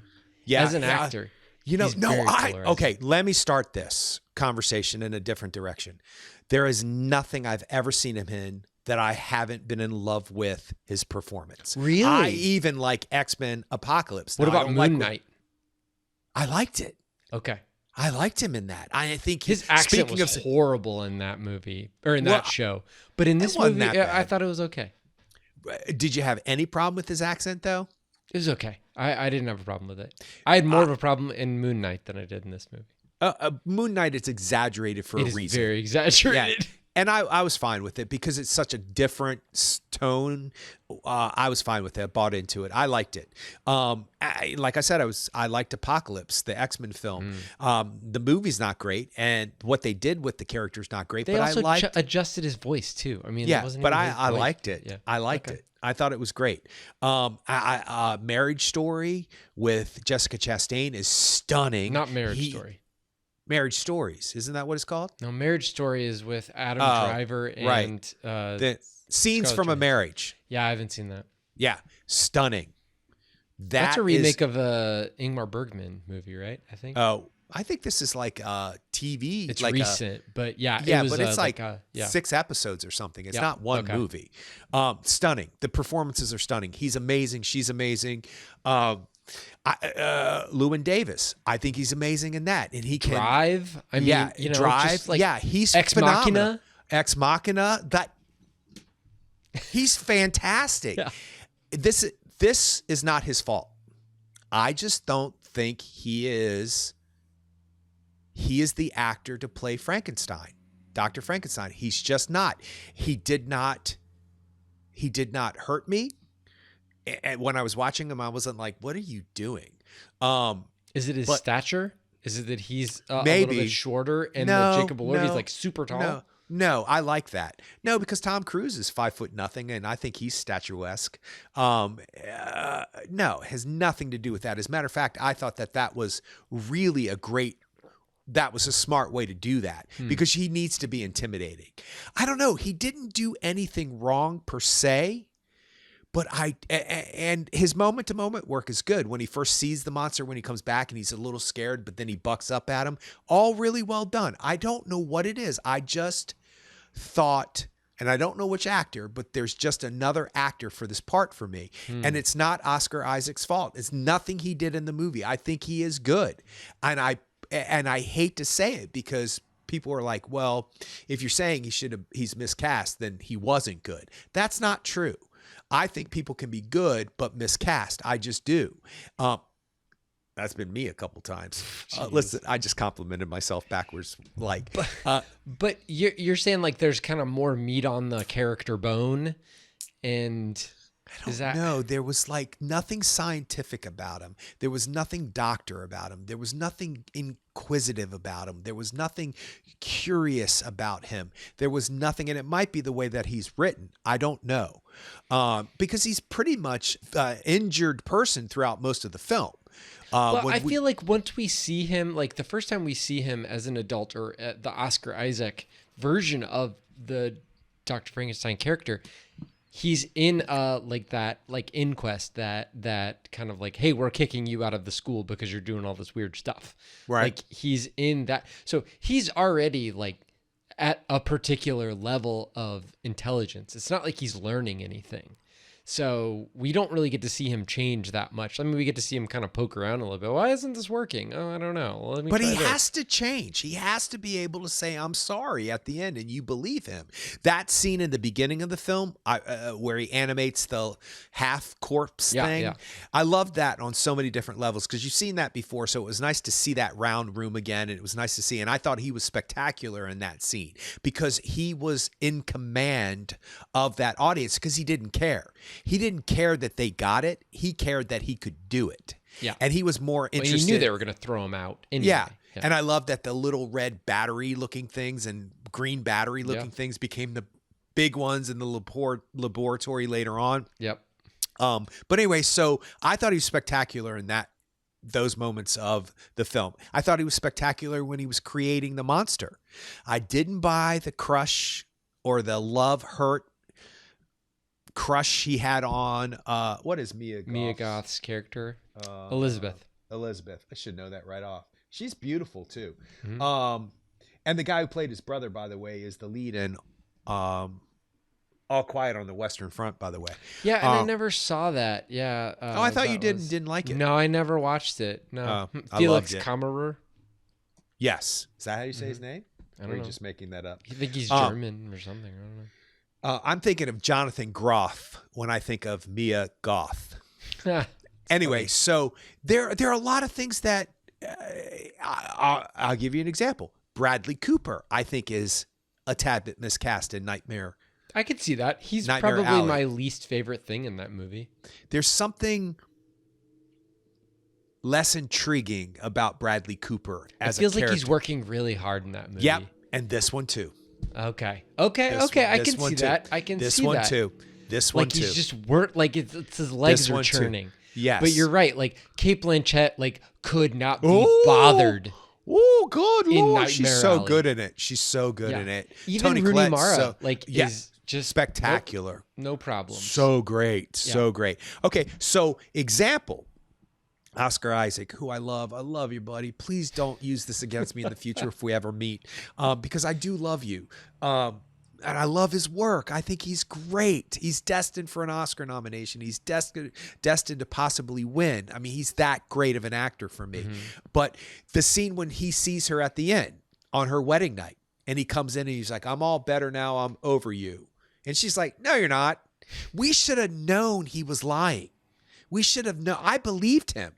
[SPEAKER 2] As an actor.
[SPEAKER 1] Okay, let me start this conversation in a different direction. There is nothing I've ever seen him in that I haven't been in love with his performance.
[SPEAKER 2] Really?
[SPEAKER 1] I even like X-Men Apocalypse.
[SPEAKER 2] What about Moon Knight?
[SPEAKER 1] I liked it.
[SPEAKER 2] Okay.
[SPEAKER 1] I liked him in that. I think
[SPEAKER 2] his accent was horrible in that movie or in that show. But in this movie, I thought it was okay.
[SPEAKER 1] Did you have any problem with his accent though?
[SPEAKER 2] It was okay. I didn't have a problem with it. I had more of a problem in Moon Knight than I did in this movie.
[SPEAKER 1] Moon Knight is exaggerated for a reason.
[SPEAKER 2] It's very exaggerated.
[SPEAKER 1] Yeah. And I was fine with it because it's such a different tone. I was fine with it. Bought into it. I liked it. Like I said, I liked Apocalypse, the X-Men film. The movie's not great, and what they did with the character's not great.
[SPEAKER 2] They also adjusted his voice too. I mean,
[SPEAKER 1] I liked it. Yeah. I liked it. I thought it was great. Marriage Story with Jessica Chastain is stunning.
[SPEAKER 2] Not Marriage Story.
[SPEAKER 1] Marriage Stories, isn't that what it's called?
[SPEAKER 2] No, Marriage Story is with Adam Driver and
[SPEAKER 1] the Scenes from a Marriage.
[SPEAKER 2] Yeah, I haven't seen that.
[SPEAKER 1] Yeah, stunning.
[SPEAKER 2] That's a remake of a Ingmar Bergman movie, right? I think.
[SPEAKER 1] Oh, I think this is like a TV.
[SPEAKER 2] It's like recent, but yeah,
[SPEAKER 1] but it's like 6 episodes or something. It's not one movie. Stunning. The performances are stunning. He's amazing. She's amazing. Llewyn Davis, I think he's amazing in that, and he can
[SPEAKER 2] Drive. I mean,
[SPEAKER 1] Drive. He's
[SPEAKER 2] Ex
[SPEAKER 1] phenomenal.
[SPEAKER 2] Machina.
[SPEAKER 1] Ex Machina. That he's fantastic.
[SPEAKER 2] Yeah.
[SPEAKER 1] This is not his fault. I just don't think he is the actor to play Frankenstein, Dr. Frankenstein. He's just not. He did not hurt me. And when I was watching him, I wasn't like, what are you doing?
[SPEAKER 2] Is it his stature? Is it that he's a little bit shorter and that Jacob Elordi is like super tall?
[SPEAKER 1] No, I like that. No, because Tom Cruise is 5 foot nothing, and I think he's statuesque. No, it has nothing to do with that. As a matter of fact, I thought that was really that was a smart way to do that because he needs to be intimidating. I don't know. He didn't do anything wrong per se. But and his moment to moment work is good. When he first sees the monster, when he comes back and he's a little scared, but then he bucks up at him, all really well done. I don't know what it is. I just thought, and I don't know which actor, but there's just another actor for this part for me. And it's not Oscar Isaac's fault. It's nothing he did in the movie. I think he is good. And I hate to say it because people are like, well, if you're saying he's miscast, then he wasn't good. That's not true. I think people can be good, but miscast. I just do. That's been me a couple times. Listen, I just complimented myself backwards.
[SPEAKER 2] But you're saying like there's kind of more meat on the character bone, and
[SPEAKER 1] no, there was like nothing scientific about him. There was nothing doctor about him. There was nothing inquisitive about him. There was nothing curious about him. There was nothing, and it might be the way that he's written. I don't know. Because he's pretty much injured person throughout most of the film.
[SPEAKER 2] Well, I feel like once we see him, like the first time we see him as an adult or the Oscar Isaac version of the Dr. Frankenstein character, he's in like inquest that kind of like, hey, we're kicking you out of the school because you're doing all this weird stuff.
[SPEAKER 1] Right.
[SPEAKER 2] Like he's in that. So he's already like at a particular level of intelligence. It's not like he's learning anything. So we don't really get to see him change that much. I mean, we get to see him kind of poke around a little bit. Why isn't this working? Oh, I don't know. Well, let me
[SPEAKER 1] but
[SPEAKER 2] try
[SPEAKER 1] he
[SPEAKER 2] this.
[SPEAKER 1] has to change. He has to be able to say, I'm sorry at the end, and you believe him. That scene in the beginning of the film where he animates the half corpse thing. Yeah. I love that on so many different levels because you've seen that before. So it was nice to see that round room again. And it was nice to see. And I thought he was spectacular in that scene because he was in command of that audience because he didn't care. He didn't care that they got it. He cared that he could do it.
[SPEAKER 2] Yeah.
[SPEAKER 1] And he was more interested.
[SPEAKER 2] Well, he knew they were going to throw him out anyway.
[SPEAKER 1] Yeah. And I love that the little red battery looking things and green battery looking things became the big ones in the laboratory later on.
[SPEAKER 2] Yep.
[SPEAKER 1] But anyway, so I thought he was spectacular in those moments of the film. I thought he was spectacular when he was creating the monster. I didn't buy the crush or the love hurt crush he had on what is Mia
[SPEAKER 2] Goth's character? Elizabeth.
[SPEAKER 1] I should know that right off. She's beautiful too. Mm-hmm. And the guy who played his brother, by the way, is the lead in All Quiet on the Western Front, by the way.
[SPEAKER 2] Yeah, and I never saw that. Yeah.
[SPEAKER 1] I thought you didn't like it.
[SPEAKER 2] No, I never watched it. No. Felix Kammerer.
[SPEAKER 1] Yes. Is that how you say his name?
[SPEAKER 2] I don't know.
[SPEAKER 1] Or are you just making that up?
[SPEAKER 2] You think he's German or something? I don't know.
[SPEAKER 1] I'm thinking of Jonathan Groff when I think of Mia Goth. Anyway, so there are a lot of things that I'll give you an example. Bradley Cooper, I think, is a tad bit miscast in Nightmare.
[SPEAKER 2] I could see that. He's
[SPEAKER 1] Nightmare
[SPEAKER 2] probably
[SPEAKER 1] Alley.
[SPEAKER 2] my least favorite thing in that movie.
[SPEAKER 1] There's something less intriguing about Bradley Cooper as a character.
[SPEAKER 2] It feels like he's working really hard in that movie.
[SPEAKER 1] Yep, and this one too.
[SPEAKER 2] Okay. I can see that. I can see that.
[SPEAKER 1] This one too. This one
[SPEAKER 2] like
[SPEAKER 1] too.
[SPEAKER 2] He's just like it's his legs are churning.
[SPEAKER 1] Too. Yes.
[SPEAKER 2] But you're right. Like Cate Blanchett, like could not be bothered.
[SPEAKER 1] Oh, good Lord.
[SPEAKER 2] She's
[SPEAKER 1] so good in it. She's so good in it.
[SPEAKER 2] Even
[SPEAKER 1] Toni
[SPEAKER 2] Rooney
[SPEAKER 1] Collette,
[SPEAKER 2] Mara, is just
[SPEAKER 1] spectacular.
[SPEAKER 2] No problem.
[SPEAKER 1] So great. So great. Okay. So example. Oscar Isaac, who I love. I love you, buddy. Please don't use this against me in the future if we ever meet, because I do love you. And I love his work. I think he's great. He's destined for an Oscar nomination. He's destined to possibly win. I mean, he's that great of an actor for me. Mm-hmm. But the scene when he sees her at the end on her wedding night and he comes in and he's like, I'm all better now. I'm over you. And she's like, no, you're not. We should have known he was lying. We should have known. I believed him.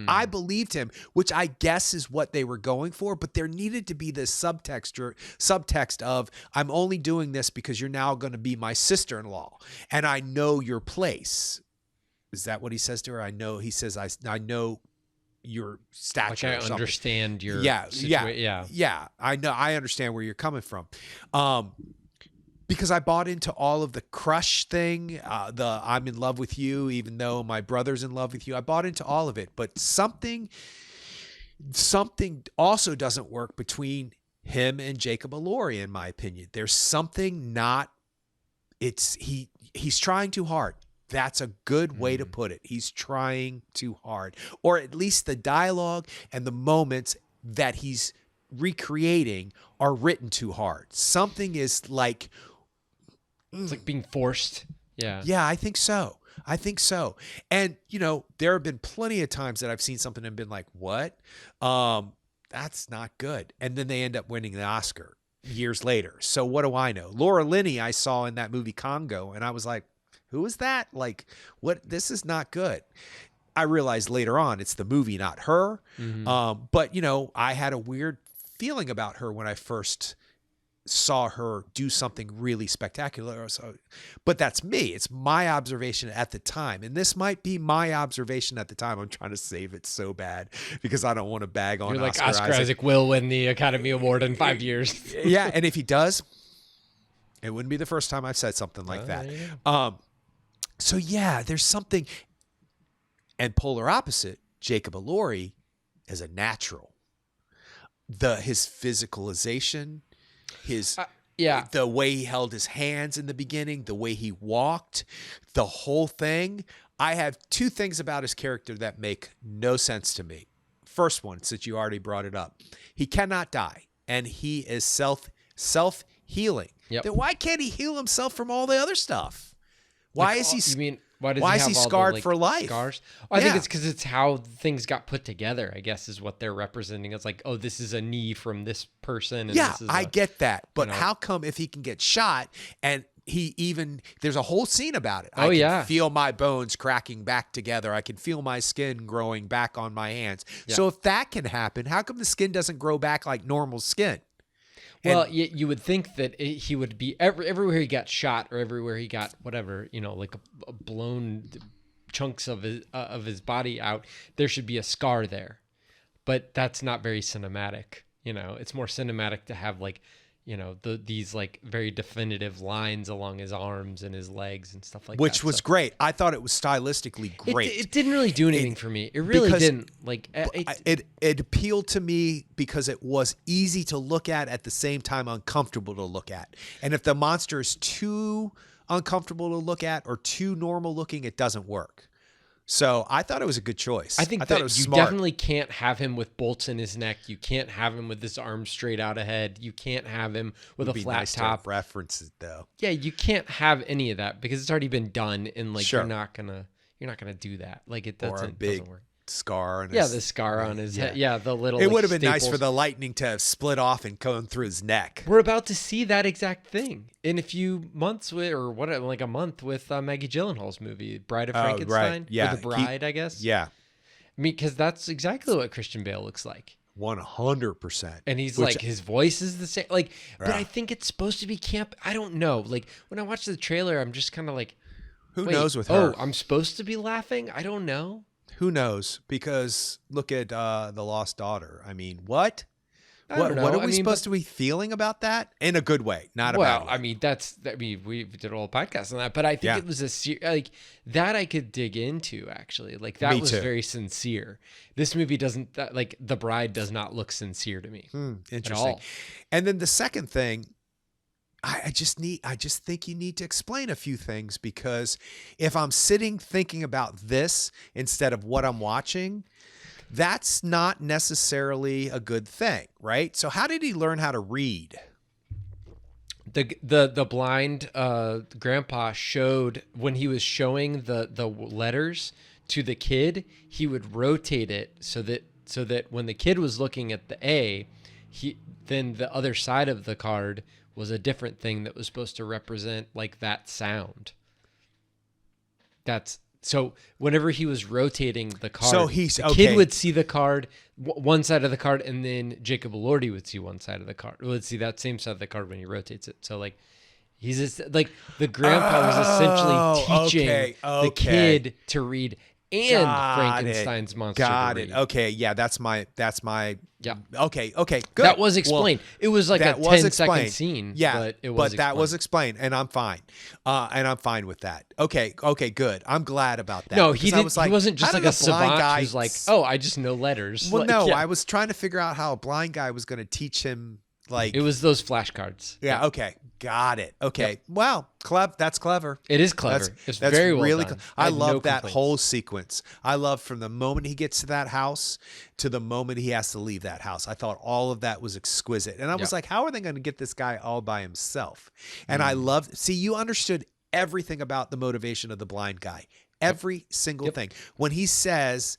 [SPEAKER 1] I believed him, which I guess is what they were going for, but there needed to be this subtext of, I'm only doing this because you're now going to be my sister-in-law and I know your place. Is that what he says to her? He says, I know your stature.
[SPEAKER 2] Like I
[SPEAKER 1] or something.
[SPEAKER 2] understand your
[SPEAKER 1] yeah. I know. I understand where you're coming from. Because I bought into all of the crush thing, the I'm in love with you, even though my brother's in love with you. I bought into all of it, but something also doesn't work between him and Jacob Elordi, in my opinion. There's something not. He's trying too hard. That's a good way to put it. He's trying too hard, or at least the dialogue and the moments that he's recreating are written too hard. Something is like.
[SPEAKER 2] It's like being forced. Yeah.
[SPEAKER 1] Yeah, I think so. And, there have been plenty of times that I've seen something and been like, what? That's not good. And then they end up winning the Oscar years later. So what do I know? Laura Linney I saw in that movie Congo, and I was like, who is that? Like, what? This is not good. I realized later on it's the movie, not her. Mm-hmm. But, I had a weird feeling about her when I first saw her do something really spectacular. So, but that's me. It's my observation at the time. And this might be my observation at the time. I'm trying to save it so bad because I don't want to bag on
[SPEAKER 2] Oscar Isaac will win the Academy Award in 5 years.
[SPEAKER 1] Yeah. And if he does, it wouldn't be the first time I've said something like that. Yeah. So yeah, there's something. And polar opposite, Jacob Elordi is a natural. His physicalization, the way he held his hands in the beginning, the way he walked, the whole thing. I have two things about his character that make no sense to me. First one, since you already brought it up, he cannot die, and he is self-healing.
[SPEAKER 2] Yep.
[SPEAKER 1] Then why can't he heal himself from all the other stuff? Why is he?
[SPEAKER 2] You mean why is he
[SPEAKER 1] scarred for life?
[SPEAKER 2] Scars? I think it's because it's how things got put together, I guess, is what they're representing. It's like, oh, this is a knee from this person. And
[SPEAKER 1] I get that. But how come if he can get shot and there's a whole scene about it. I can feel my bones cracking back together. I can feel my skin growing back on my hands. Yeah. So if that can happen, how come the skin doesn't grow back like normal skin?
[SPEAKER 2] Well, you would think that he would be everywhere he got shot or everywhere he got whatever, like a blown chunks of his body out. There should be a scar there, but that's not very cinematic. It's more cinematic to have like, these like very definitive lines along his arms and his legs and stuff like that.
[SPEAKER 1] Which was great. I thought it was stylistically great.
[SPEAKER 2] It didn't really do anything for me. It really didn't. Like
[SPEAKER 1] it appealed to me because it was easy to look at the same time uncomfortable to look at. And if the monster is too uncomfortable to look at or too normal looking, it doesn't work. So I thought it was a good choice.
[SPEAKER 2] I think
[SPEAKER 1] thought it was smart.
[SPEAKER 2] Definitely can't have him with bolts in his neck. You can't have him with his arms straight out ahead. You can't have him with a flat top.
[SPEAKER 1] To reference it though.
[SPEAKER 2] Yeah, you can't have any of that because it's already been done, and like you're not gonna do that. Like it doesn't work.
[SPEAKER 1] Scar on
[SPEAKER 2] the scar on his head. Yeah, the little.
[SPEAKER 1] It would have been nice for the lightning to have split off and gone through his neck.
[SPEAKER 2] We're about to see that exact thing in a few months like a month with Maggie Gyllenhaal's movie Bride of Frankenstein.
[SPEAKER 1] Right. Yeah,
[SPEAKER 2] or The Bride, I guess.
[SPEAKER 1] Yeah,
[SPEAKER 2] I mean, because that's exactly what Christian Bale looks like.
[SPEAKER 1] 100%.
[SPEAKER 2] And he's like, his voice is the same. Like, but I think it's supposed to be camp. I don't know. Like when I watch the trailer, I'm just kind of like,
[SPEAKER 1] who knows with her?
[SPEAKER 2] Oh, I'm supposed to be laughing. I don't know.
[SPEAKER 1] Who knows? Because look at The Lost Daughter. I mean, what?
[SPEAKER 2] What
[SPEAKER 1] are we supposed to be feeling about that? In a good way, not a bad way.
[SPEAKER 2] Well, I mean, we did a whole podcast on that, but I think it was like that I could dig into actually. Like that was very sincere. This movie doesn't like The Bride does not look sincere to me.
[SPEAKER 1] Interesting.
[SPEAKER 2] At all.
[SPEAKER 1] And then the second thing, I just think you need to explain a few things, because if I'm sitting thinking about this instead of what I'm watching, that's not necessarily a good thing, right? So how did he learn how to read?
[SPEAKER 2] The blind grandpa showed, when he was showing the letters to the kid, he would rotate it so that when the kid was looking at the A, then the other side of the card was a different thing that was supposed to represent like that sound. So whenever he was rotating the card, the kid would see the card, one side of the card, and then Jacob Elordi would see one side of the card. Would see that same side of the card when he rotates it. So like, he's just like the grandpa was essentially teaching the kid to read and Frankenstein's monster.
[SPEAKER 1] Got it. Okay, yeah, that's my.
[SPEAKER 2] Yeah.
[SPEAKER 1] Okay, good.
[SPEAKER 2] That was explained. It was like a 10-second scene.
[SPEAKER 1] Yeah,
[SPEAKER 2] but it was
[SPEAKER 1] that was explained, and I'm fine. And I'm fine with that. Okay, good. I'm glad about that.
[SPEAKER 2] No, he didn't. He wasn't just
[SPEAKER 1] how
[SPEAKER 2] like
[SPEAKER 1] did
[SPEAKER 2] a savant
[SPEAKER 1] guy
[SPEAKER 2] who's like, oh, I just know letters.
[SPEAKER 1] Well,
[SPEAKER 2] like,
[SPEAKER 1] no,
[SPEAKER 2] yeah.
[SPEAKER 1] I was trying to figure out how a blind guy was going to teach him. Like
[SPEAKER 2] it was those flashcards.
[SPEAKER 1] Yeah. Okay. Got it. Okay. Yep. Well, that's clever.
[SPEAKER 2] It is clever. It's very well
[SPEAKER 1] really
[SPEAKER 2] done.
[SPEAKER 1] I love that whole sequence. I love from the moment he gets to that house to the moment he has to leave that house. I thought all of that was exquisite. And I was like, how are they going to get this guy all by himself? And I loved, you understood everything about the motivation of the blind guy. Every single thing. When he says,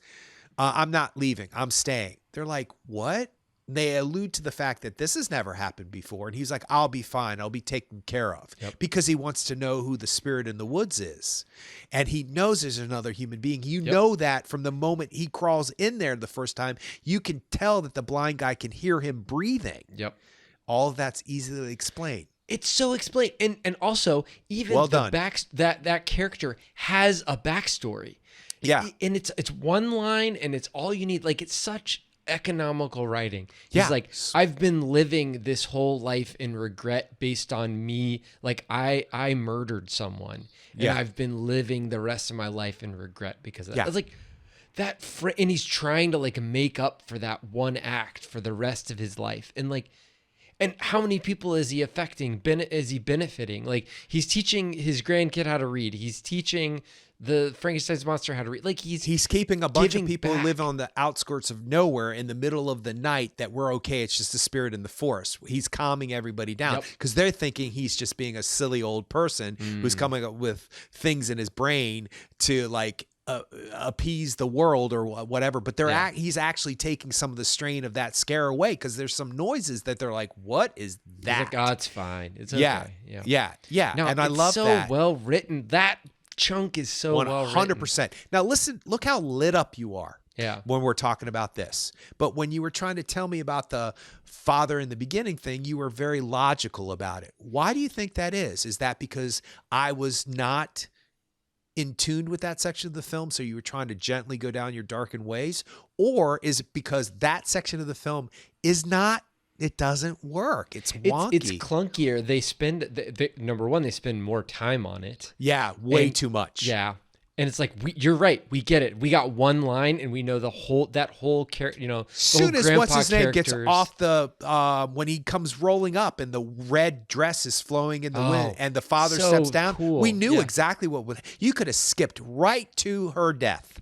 [SPEAKER 1] I'm not leaving, I'm staying. They're like, what? They allude to the fact that this has never happened before. And he's like, I'll be fine. I'll be taken care of because he wants to know who the spirit in the woods is. And he knows there's another human being. You know that from the moment he crawls in there the first time, you can tell that the blind guy can hear him breathing.
[SPEAKER 2] Yep.
[SPEAKER 1] All of that's easily explained.
[SPEAKER 2] It's so explained. And also even that character has a backstory.
[SPEAKER 1] Yeah.
[SPEAKER 2] And it's one line and it's all you need. Like it's such economical writing. He's like, I've been living this whole life in regret based on me. Like I murdered someone and I've been living the rest of my life in regret because of that. It's like that. And he's trying to like make up for that one act for the rest of his life. And like, and how many people is he affecting? Is he benefiting? Like he's teaching his grandkid how to read. He's teaching the Frankenstein's monster how to read. Like he's
[SPEAKER 1] keeping a bunch of people who live on the outskirts of nowhere in the middle of the night that we're okay. It's just a spirit in the forest. He's calming everybody down because they're thinking he's just being a silly old person who's coming up with things in his brain to like appease the world or whatever. But he's actually taking some of the strain of that scare away because there's some noises that they're like, what is that?
[SPEAKER 2] He's like, oh, it's fine. It's okay.
[SPEAKER 1] Yeah.
[SPEAKER 2] No,
[SPEAKER 1] and I love that.
[SPEAKER 2] So well written. That chunk is so well written.
[SPEAKER 1] 100%. Now listen, look how lit up you are.
[SPEAKER 2] Yeah.
[SPEAKER 1] When we're talking about this. But when you were trying to tell me about the father in the beginning thing, you were very logical about it. Why do you think that is? Is that because I was not in tune with that section of the film, so you were trying to gently go down your darkened ways? Or is it because that section of the film is not, it doesn't work? It's wonky.
[SPEAKER 2] It's clunkier. They spend, number one, they spend more time on it.
[SPEAKER 1] Yeah, way too much.
[SPEAKER 2] Yeah. And it's like, you're right. We get it. We got one line and we know that whole character,
[SPEAKER 1] soon as what's his name gets off when he comes rolling up and the red dress is flowing in the wind and the father steps down, we knew exactly you could have skipped right to her death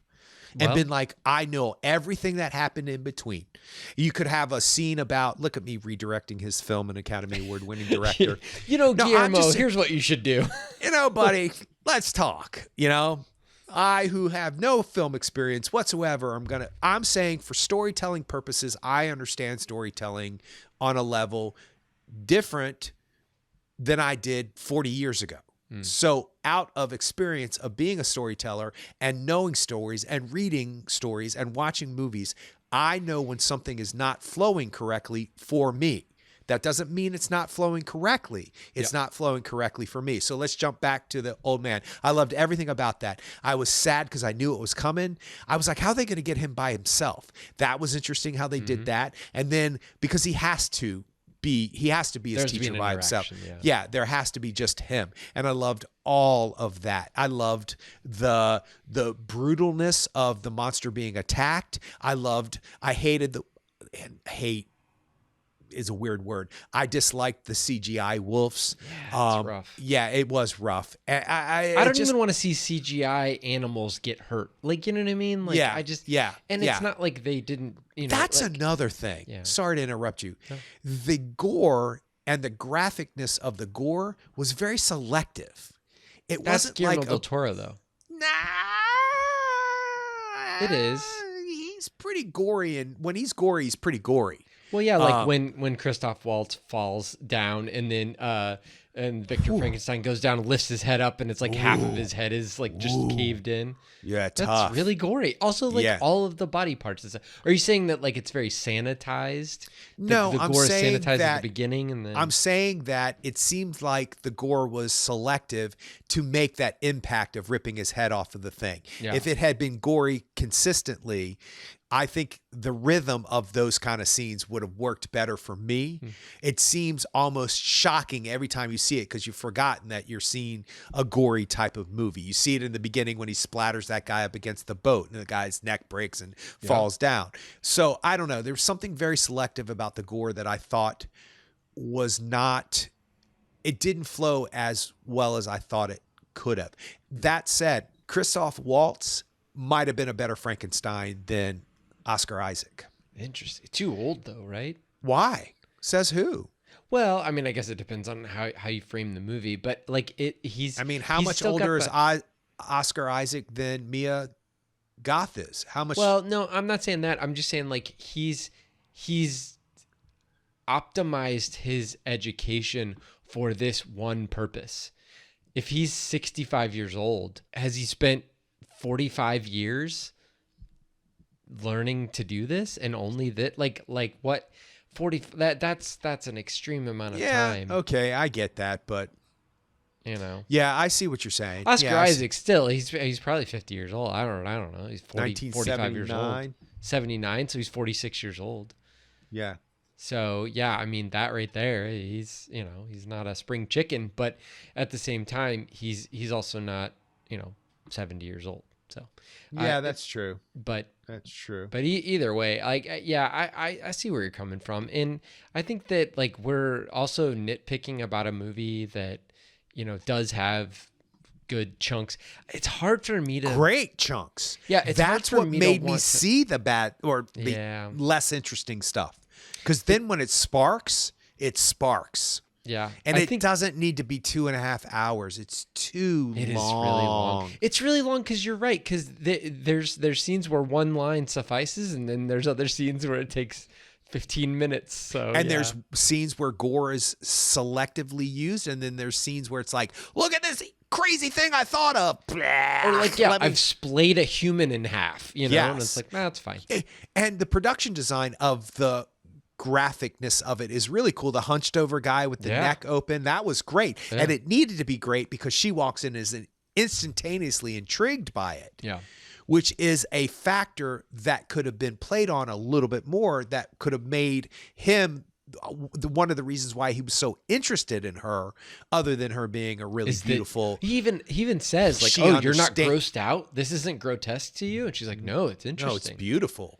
[SPEAKER 1] and been like, I know everything that happened in between. You could have a scene about, look at me redirecting his film, an Academy Award winning director.
[SPEAKER 2] Guillermo, here's what you should do.
[SPEAKER 1] Buddy, let's talk, I, who have no film experience whatsoever, I'm saying for storytelling purposes, I understand storytelling on a level different than I did 40 years ago. So out of experience of being a storyteller and knowing stories and reading stories and watching movies, I know when something is not flowing correctly for me. That doesn't mean it's not flowing correctly. It's not flowing correctly for me. So let's jump back to the old man. I loved everything about that. I was sad because I knew it was coming. I was like, how are they going to get him by himself? That was interesting how they did that. And then because he has to be his teacher by himself. Yeah, there has to be just him. And I loved all of that. I loved the brutalness of the monster being attacked. I hated hate is a weird word. I disliked the CGI wolves.
[SPEAKER 2] Yeah, it's rough.
[SPEAKER 1] Yeah, it was rough.
[SPEAKER 2] I don't even want to see CGI animals get hurt. Like, you know what I mean? Like, And it's not like they didn't,
[SPEAKER 1] That's another thing. Yeah. Sorry to interrupt you. No. The gore and the graphicness of the gore was very selective. It wasn't
[SPEAKER 2] Guillermo
[SPEAKER 1] like
[SPEAKER 2] del Toro, though.
[SPEAKER 1] Nah.
[SPEAKER 2] It is.
[SPEAKER 1] He's pretty gory, and when he's gory, he's pretty gory.
[SPEAKER 2] Well, yeah, like when Christoph Waltz falls down and then And Victor Frankenstein goes down and lifts his head up, and it's like half of his head is like just caved in.
[SPEAKER 1] Yeah,
[SPEAKER 2] That's
[SPEAKER 1] tough.
[SPEAKER 2] really gory. Also, like all of the body parts. Are you saying that like it's very sanitized?
[SPEAKER 1] No,
[SPEAKER 2] the
[SPEAKER 1] I'm
[SPEAKER 2] gore
[SPEAKER 1] saying
[SPEAKER 2] is sanitized
[SPEAKER 1] that
[SPEAKER 2] at the beginning, and then
[SPEAKER 1] I'm saying that it seems like the gore was selective to make that impact of ripping his head off of the thing.
[SPEAKER 2] Yeah.
[SPEAKER 1] If it had been gory consistently, I think the rhythm of those kind of scenes would have worked better for me. It seems almost shocking every time you see it because you've forgotten that you're seeing a gory type of movie. You see it in the beginning when he splatters that guy up against the boat and the guy's neck breaks and falls down. So I don't know. There's something very selective about the gore that I thought was not, it didn't flow as well as I thought it could have. That said, Christoph Waltz might have been a better Frankenstein than Oscar Isaac.
[SPEAKER 2] Interesting. Too old though, right?
[SPEAKER 1] Why? Says who?
[SPEAKER 2] Well, I mean, I guess it depends on how you frame the movie, but like he's.
[SPEAKER 1] I mean, how much older is Oscar Isaac than Mia Goth is? How much?
[SPEAKER 2] Well, no, I'm not saying that. I'm just saying like he's optimized his education for this one purpose. If he's 65 years old, has he spent 45 years learning to do this and only that like what 40 that's an extreme amount of time.
[SPEAKER 1] Okay, I get that, but yeah, I see what you're saying.
[SPEAKER 2] Oscar Isaac still he's probably 50 years old. I don't know, he's 45 years old, 79, so he's 46 years old.
[SPEAKER 1] Yeah,
[SPEAKER 2] so yeah, I mean that right there, he's he's not a spring chicken, but at the same time he's also not 70 years old. So
[SPEAKER 1] yeah, that's true.
[SPEAKER 2] But
[SPEAKER 1] that's true.
[SPEAKER 2] But either way, like I see where you're coming from, and I think that like we're also nitpicking about a movie that does have good chunks. It's hard for me to
[SPEAKER 1] great chunks.
[SPEAKER 2] Yeah,
[SPEAKER 1] that's what made me see the bad or the less interesting stuff. Because then when it sparks, it sparks.
[SPEAKER 2] Yeah.
[SPEAKER 1] And it doesn't need to be 2.5 hours. It's too long.
[SPEAKER 2] It is really long. It's really long because you're right. Because there's scenes where one line suffices, and then there's other scenes where it takes 15 minutes. So
[SPEAKER 1] there's scenes where gore is selectively used, and then there's scenes where it's like, look at this crazy thing I thought of.
[SPEAKER 2] Or like, I've splayed a human in half, and it's like, that's fine.
[SPEAKER 1] And the production design of the graphicness of it is really cool. The hunched over guy with the neck open, that was great. Yeah. And it needed to be great because she walks in as instantaneously intrigued by it.
[SPEAKER 2] Yeah.
[SPEAKER 1] Which is a factor that could have been played on a little bit more, that could have made him one of the reasons why he was so interested in her, other than her being a really beautiful.
[SPEAKER 2] He even says like, "Oh, you're not grossed out? This isn't grosque to you?" And she's like, "No, it's interesting.
[SPEAKER 1] No, it's beautiful."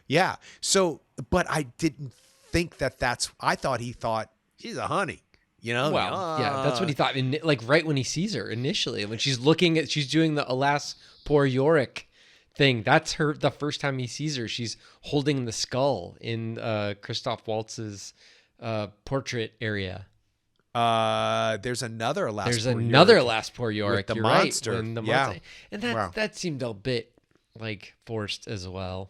[SPEAKER 1] Yeah. So, but I didn't think that's. I thought he thought she's a honey.
[SPEAKER 2] Well, yeah, that's what he thought. Like right when he sees her initially, when she's doing the alas poor Yorick thing. That's the first time he sees her. She's holding the skull in Christoph Waltz's portrait area.
[SPEAKER 1] There's another alas.
[SPEAKER 2] There's another alas poor Yorick.
[SPEAKER 1] The
[SPEAKER 2] You're
[SPEAKER 1] monster.
[SPEAKER 2] Right, the monster. And that seemed a bit like forced as well.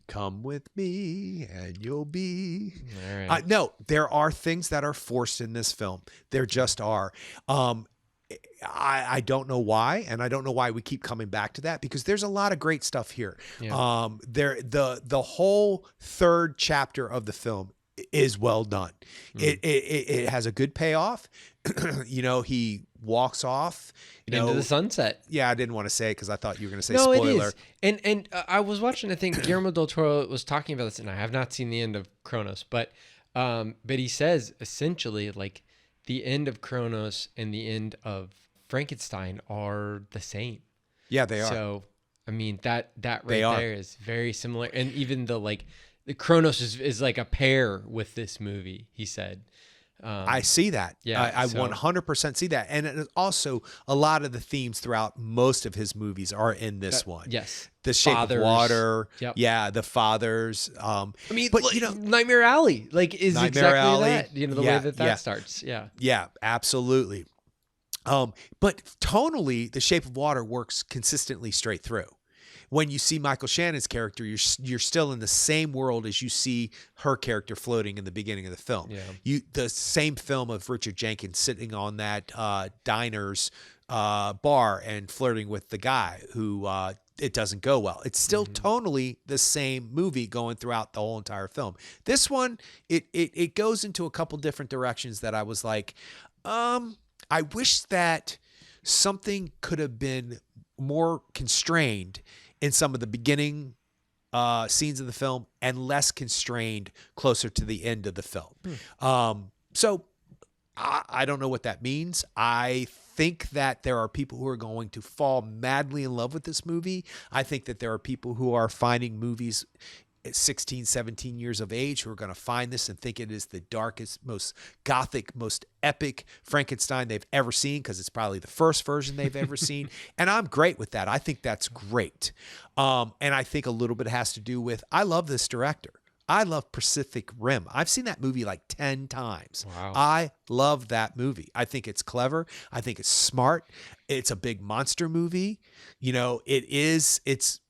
[SPEAKER 1] Come with me and you'll be.
[SPEAKER 2] All right.
[SPEAKER 1] No, there are things that are forced in this film. There just are. I don't know why, and I don't know why we keep coming back to that, because there's a lot of great stuff here.
[SPEAKER 2] Yeah.
[SPEAKER 1] The whole third chapter of the film is well done. It has a good payoff. He walks off
[SPEAKER 2] into the sunset.
[SPEAKER 1] Yeah, I didn't want to say it because I thought you were going to say
[SPEAKER 2] no,
[SPEAKER 1] spoiler.
[SPEAKER 2] It is. And I was watching, I think Guillermo del Toro was talking about this, and I have not seen the end of Kronos, but he says essentially like the end of Kronos and the end of Frankenstein are the same.
[SPEAKER 1] Yeah, they are.
[SPEAKER 2] So I mean that right there is very similar, and even the Kronos is like a pair with this movie, he said.
[SPEAKER 1] I see that.
[SPEAKER 2] Yeah,
[SPEAKER 1] I 100% see that. And it also, a lot of the themes throughout most of his movies are in this one.
[SPEAKER 2] Yes.
[SPEAKER 1] The Shape of Water.
[SPEAKER 2] Yep.
[SPEAKER 1] Yeah, the fathers.
[SPEAKER 2] I mean, but Nightmare Alley is Nightmare exactly Alley. That. The way that starts. Yeah.
[SPEAKER 1] Yeah, absolutely. But tonally, The Shape of Water works consistently straight through. when you see Michael Shannon's character, you're still in the same world as you see her character floating in the beginning of the film. The same film of Richard Jenkins sitting on that diner's bar and flirting with the guy who it doesn't go well. It's still tonally the same movie going throughout the whole entire film. This one, it goes into a couple different directions that I was like, I wish that something could have been more constrained in some of the beginning scenes of the film and less constrained closer to the end of the film. So I don't know what that means. I think that there are people who are going to fall madly in love with this movie. I think that there are people who are finding movies at 16, 17 years of age who are going to find this and think it is the darkest, most gothic, most epic Frankenstein they've ever seen, because it's probably the first version they've ever seen. And I'm great with that. I think that's great. And I think a little bit has to do with, I love this director. I love Pacific Rim. I've seen that movie like 10 times.
[SPEAKER 2] Wow.
[SPEAKER 1] I love that movie. I think it's clever. I think it's smart. It's a big monster movie. You know, it's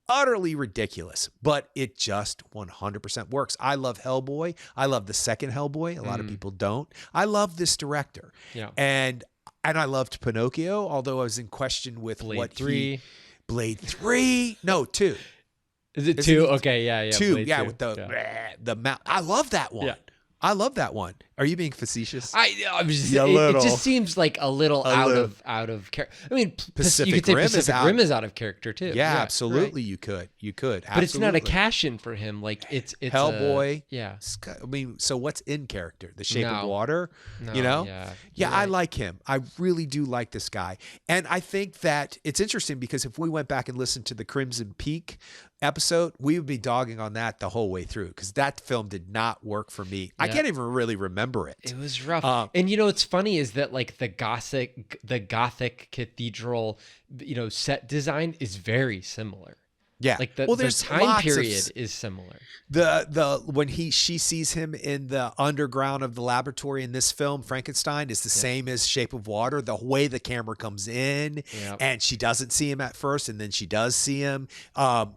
[SPEAKER 1] utterly ridiculous, but it just 100% works. I love Hellboy. I love the second Hellboy. A lot of people don't. I love this director.
[SPEAKER 2] Yeah.
[SPEAKER 1] And I loved Pinocchio, although I was in question with
[SPEAKER 2] Blade 3.
[SPEAKER 1] Blade 3? No, 2.
[SPEAKER 2] Is it 2? Okay, yeah.
[SPEAKER 1] 2,
[SPEAKER 2] Blade
[SPEAKER 1] yeah,
[SPEAKER 2] 2.
[SPEAKER 1] with the mount. I love that one.
[SPEAKER 2] Yeah.
[SPEAKER 1] I love that one. Are you being facetious?
[SPEAKER 2] It just seems like a little out of character. I mean,
[SPEAKER 1] Pacific
[SPEAKER 2] you could say
[SPEAKER 1] Rim
[SPEAKER 2] Pacific Rim is out of character too.
[SPEAKER 1] Yeah, absolutely.
[SPEAKER 2] Right.
[SPEAKER 1] You could. Absolutely.
[SPEAKER 2] But it's not a cash in for him. Like it's
[SPEAKER 1] Hellboy.
[SPEAKER 2] Yeah.
[SPEAKER 1] I mean, so what's in character? The Shape of Water.
[SPEAKER 2] No,
[SPEAKER 1] you know.
[SPEAKER 2] Yeah.
[SPEAKER 1] I like him. I really do like this guy, and I think that it's interesting because if we went back and listened to the Crimson Peak episode, we would be dogging on that the whole way through, because that film did not work for me. I can't even really remember it.
[SPEAKER 2] It was rough. And you know what's funny is that like the Gothic cathedral, set design is very similar.
[SPEAKER 1] Yeah.
[SPEAKER 2] Like the time period is similar.
[SPEAKER 1] When she sees him in the underground of the laboratory in this film, Frankenstein, is the same as Shape of Water. The way the camera comes in and she doesn't see him at first and then she does see him.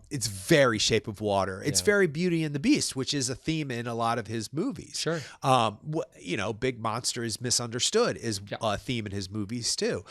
[SPEAKER 1] It's very Shape of Water. It's very Beauty and the Beast, which is a theme in a lot of his movies.
[SPEAKER 2] Sure.
[SPEAKER 1] Big monster is misunderstood is a theme in his movies too.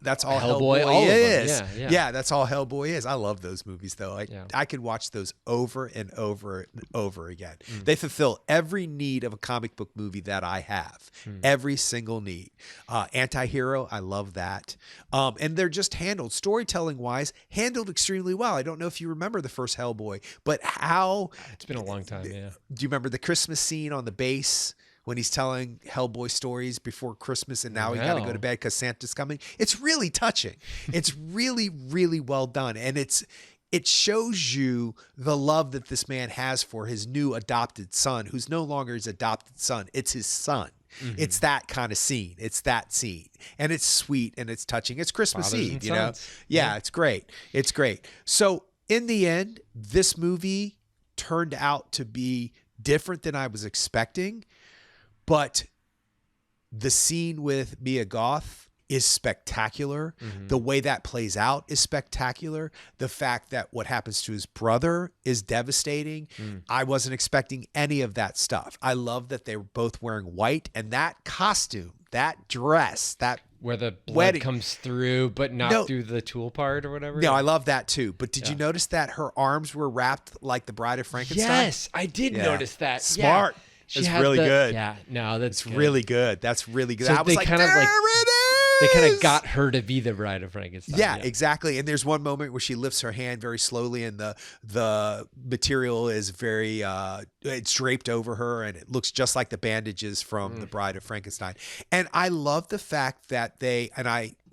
[SPEAKER 1] That's all
[SPEAKER 2] Hellboy
[SPEAKER 1] is.
[SPEAKER 2] Yeah,
[SPEAKER 1] that's all Hellboy is. I love those movies though. I could watch those over and over and over again. They fulfill every need of a comic book movie that I have. Every single need. Anti-hero, I love that. And they're just handled, storytelling wise, handled extremely well. I don't know if you remember the first Hellboy, but how...
[SPEAKER 2] It's been a long time, yeah.
[SPEAKER 1] Do you remember the Christmas scene on the base when he's telling Hellboy stories before Christmas and now he got to go to bed because Santa's coming? It's really touching. It's really, really well done. And it shows you the love that this man has for his new adopted son, who's no longer his adopted son. It's his son. It's that kind of scene. It's that scene. And it's sweet and it's touching. It's Christmas Eve, you know? Yeah, it's great. It's great. So in the end, this movie turned out to be different than I was expecting, but the scene with Mia Goth is spectacular. The way that plays out is spectacular. The fact that what happens to his brother is devastating. I wasn't expecting any of that stuff. I love that they were both wearing white, and that costume, that dress, that
[SPEAKER 2] where the blood comes through, but not through the tool part or whatever.
[SPEAKER 1] No, I love that too. But did you notice that her arms were wrapped like the Bride of Frankenstein?
[SPEAKER 2] Yes, I did notice that.
[SPEAKER 1] Smart. It's really good.
[SPEAKER 2] Yeah, no, that's
[SPEAKER 1] really good. That's really good.
[SPEAKER 2] So
[SPEAKER 1] I was like, there it is.
[SPEAKER 2] They kind of got her to be the Bride of Frankenstein.
[SPEAKER 1] Yeah, exactly. And there's one moment where she lifts her hand very slowly and the material is very, it's draped over her and it looks just like the bandages from the Bride of Frankenstein. And I love the fact that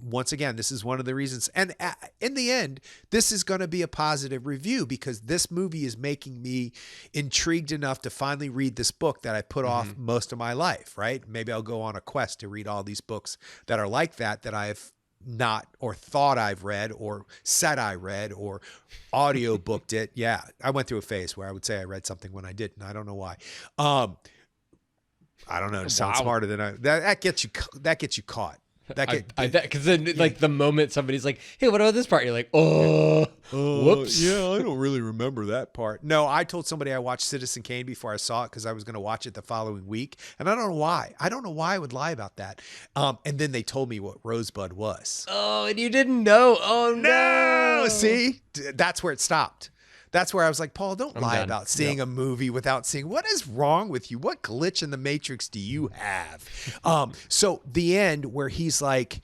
[SPEAKER 1] once again, this is one of the reasons. And in the end, this is going to be a positive review because this movie is making me intrigued enough to finally read this book that I put off most of my life, right? Maybe I'll go on a quest to read all these books that are like that I've not or thought I've read or said I read or audio booked it. Yeah, I went through a phase where I would say I read something when I didn't. I don't know why. I don't know. It sounds smarter than that gets you caught.
[SPEAKER 2] I bet, because then like the moment somebody's like, "Hey, what about this part?" You're like, "Oh, whoops."
[SPEAKER 1] Yeah, I don't really remember that part. No, I told somebody I watched Citizen Kane before I saw it because I was going to watch it the following week, and I don't know why. I don't know why I would lie about that. And then they told me what Rosebud was.
[SPEAKER 2] Oh, and you didn't know. Oh no.
[SPEAKER 1] See, that's where it stopped. That's where I was like, Paul, don't lie
[SPEAKER 2] done.
[SPEAKER 1] about seeing a movie without seeing. What is wrong with you? What glitch in the matrix do you have? So the end where he's like,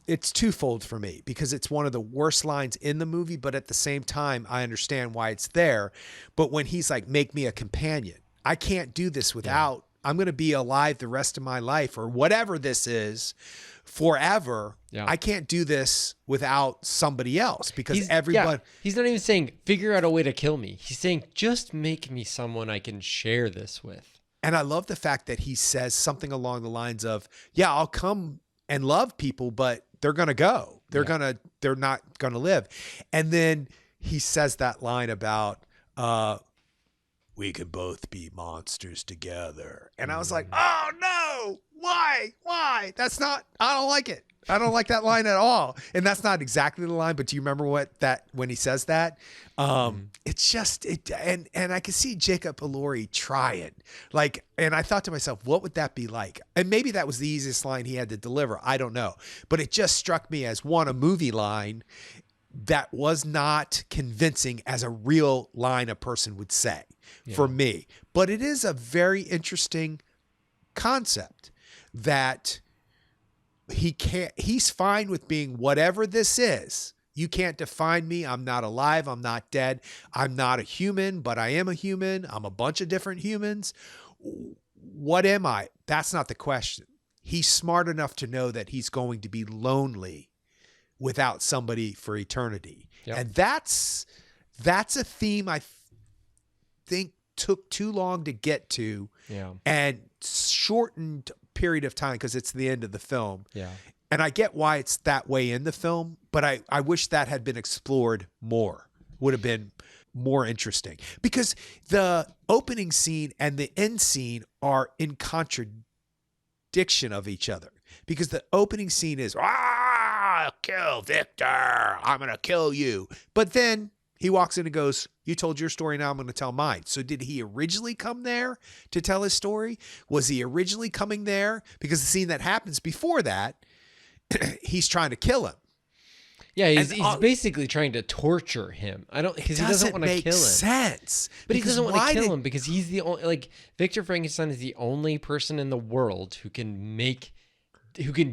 [SPEAKER 1] it's twofold for me because it's one of the worst lines in the movie, but at the same time, I understand why it's there. But when he's like, make me a companion, I can't do this without, I'm going to be alive the rest of my life or whatever this is forever.
[SPEAKER 2] Yeah.
[SPEAKER 1] I can't do this without somebody else because everybody.
[SPEAKER 2] He's not even saying figure out a way to kill me. He's saying just make me someone I can share this with.
[SPEAKER 1] And I love the fact that he says something along the lines of, yeah, I'll come and love people, but they're going to go. They're not going to live. And then he says that line about, we can both be monsters together. And I was like, oh no, why? That's not, I don't like it. I don't like that line at all. And that's not exactly the line, but do you remember when he says that? It's just, and I can see Jacob Elordi trying like, and I thought to myself, what would that be like? And maybe that was the easiest line he had to deliver. I don't know, but it just struck me as a movie line that was not convincing as a real line a person would say for me. But it is a very interesting concept that he's fine with being whatever this is. You can't define me. I'm not alive. I'm not dead. I'm not a human, but I am a human. I'm a bunch of different humans. What am I? That's not the question. He's smart enough to know that he's going to be lonely without somebody for eternity. Yep. And that's a theme I think took too long to get to and shortened period of time because it's the end of the film. Yeah. And I get why it's that way in the film, but I wish that had been explored more. Would have been more interesting because the opening scene and the end scene are in contradiction of each other because the opening scene is, kill Victor. I'm going to kill you. But then he walks in and goes, you told your story. Now I'm going to tell mine. So did he originally come there to tell his story? Was he originally coming there? Because the scene that happens before that, he's trying to kill him.
[SPEAKER 2] Yeah, he's basically trying to torture him. Because he doesn't want to kill him.
[SPEAKER 1] Sense.
[SPEAKER 2] But he doesn't want to kill him because he's the only, like, Victor Frankenstein is the only person in the world who can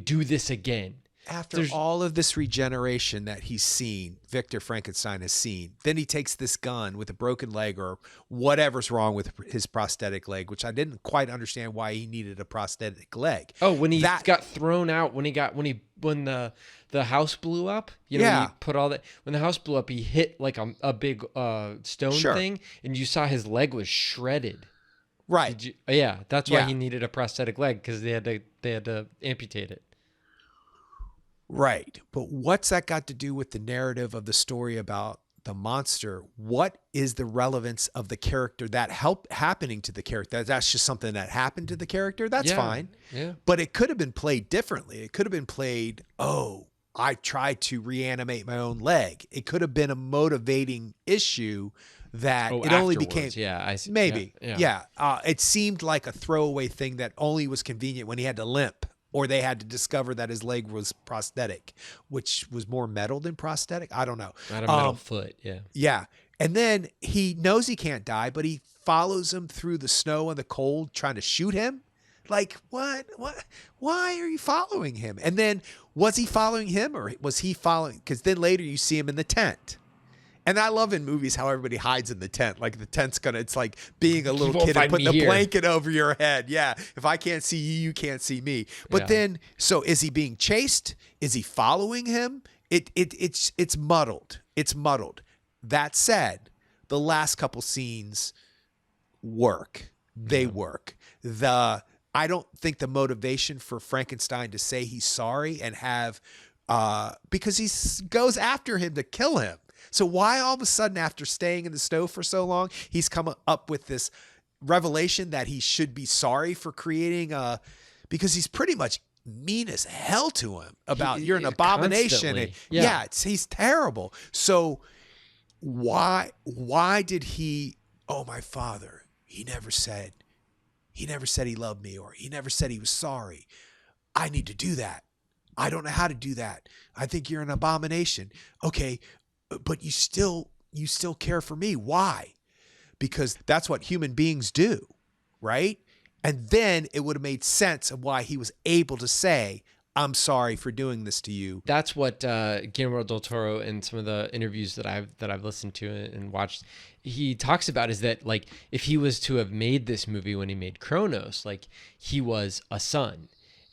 [SPEAKER 2] do this again.
[SPEAKER 1] After all of this regeneration that he's seen, Victor Frankenstein has seen, then he takes this gun with a broken leg or whatever's wrong with his prosthetic leg, which I didn't quite understand why he needed a prosthetic leg.
[SPEAKER 2] Oh, when he got thrown out, when the house blew up, he put all that, when the house blew up, he hit like a big stone thing and you saw his leg was shredded.
[SPEAKER 1] Right.
[SPEAKER 2] That's why he needed a prosthetic leg because they had to amputate it.
[SPEAKER 1] Right. But what's that got to do with the narrative of the story about the monster? What is the relevance of the character happening to the character? That's just something that happened to the character. That's fine. Yeah. But it could have been played differently. It could have been played, I tried to reanimate my own leg. It could have been a motivating issue that it only became.
[SPEAKER 2] Yeah, I see.
[SPEAKER 1] Maybe. Yeah. It seemed like a throwaway thing that only was convenient when he had to limp. Or they had to discover that his leg was prosthetic, which was more metal than prosthetic. I don't know.
[SPEAKER 2] Not a metal foot, yeah.
[SPEAKER 1] Yeah. And then he knows he can't die, but he follows him through the snow and the cold trying to shoot him. Like, what? Why are you following him? And then was he following him or was he following? Because then later you see him in the tent. And I love in movies how everybody hides in the tent. Like the tent's it's like being a little kid and putting the blanket over your head. Yeah. If I can't see you, you can't see me. But then, so is he being chased? Is he following him? It's muddled. It's muddled. That said, the last couple scenes work. They work. I don't think the motivation for Frankenstein to say he's sorry and have, because he goes after him to kill him. So why all of a sudden, after staying in the snow for so long, he's come up with this revelation that he should be sorry for creating because he's pretty much mean as hell to him about you're an abomination. And he's terrible. So why did he, oh, my father, he never said he loved me, or he never said he was sorry. I need to do that. I don't know how to do that. I think you're an abomination. Okay, but you still care for me. Why? Because that's what human beings do, right? And then it would have made sense of why he was able to say, I'm sorry for doing this to you.
[SPEAKER 2] That's what Guillermo del Toro, in some of the interviews that I've listened to and watched, he talks about, is that like if he was to have made this movie when he made Kronos, like he was a son,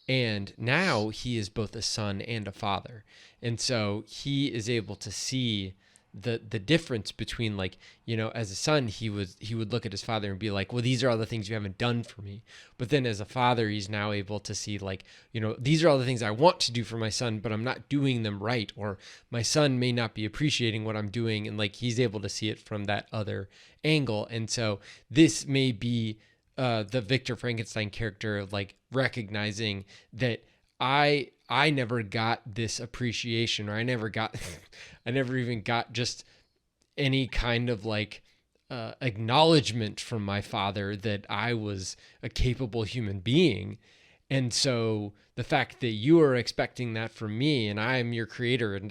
[SPEAKER 2] and now he is both a son and a father, and so he is able to see the difference between, like, you know, as a son, he would look at his father and be like, well, these are all the things you haven't done for me. But then as a father, he's now able to see, like, you know, these are all the things I want to do for my son, but I'm not doing them right, or my son may not be appreciating what I'm doing. And like, he's able to see it from that other angle. And so this may be the Victor Frankenstein character, like recognizing that I never got this appreciation, or I never even got just any kind of like acknowledgement from my father that I was a capable human being. And so the fact that you are expecting that from me, and I am your creator, and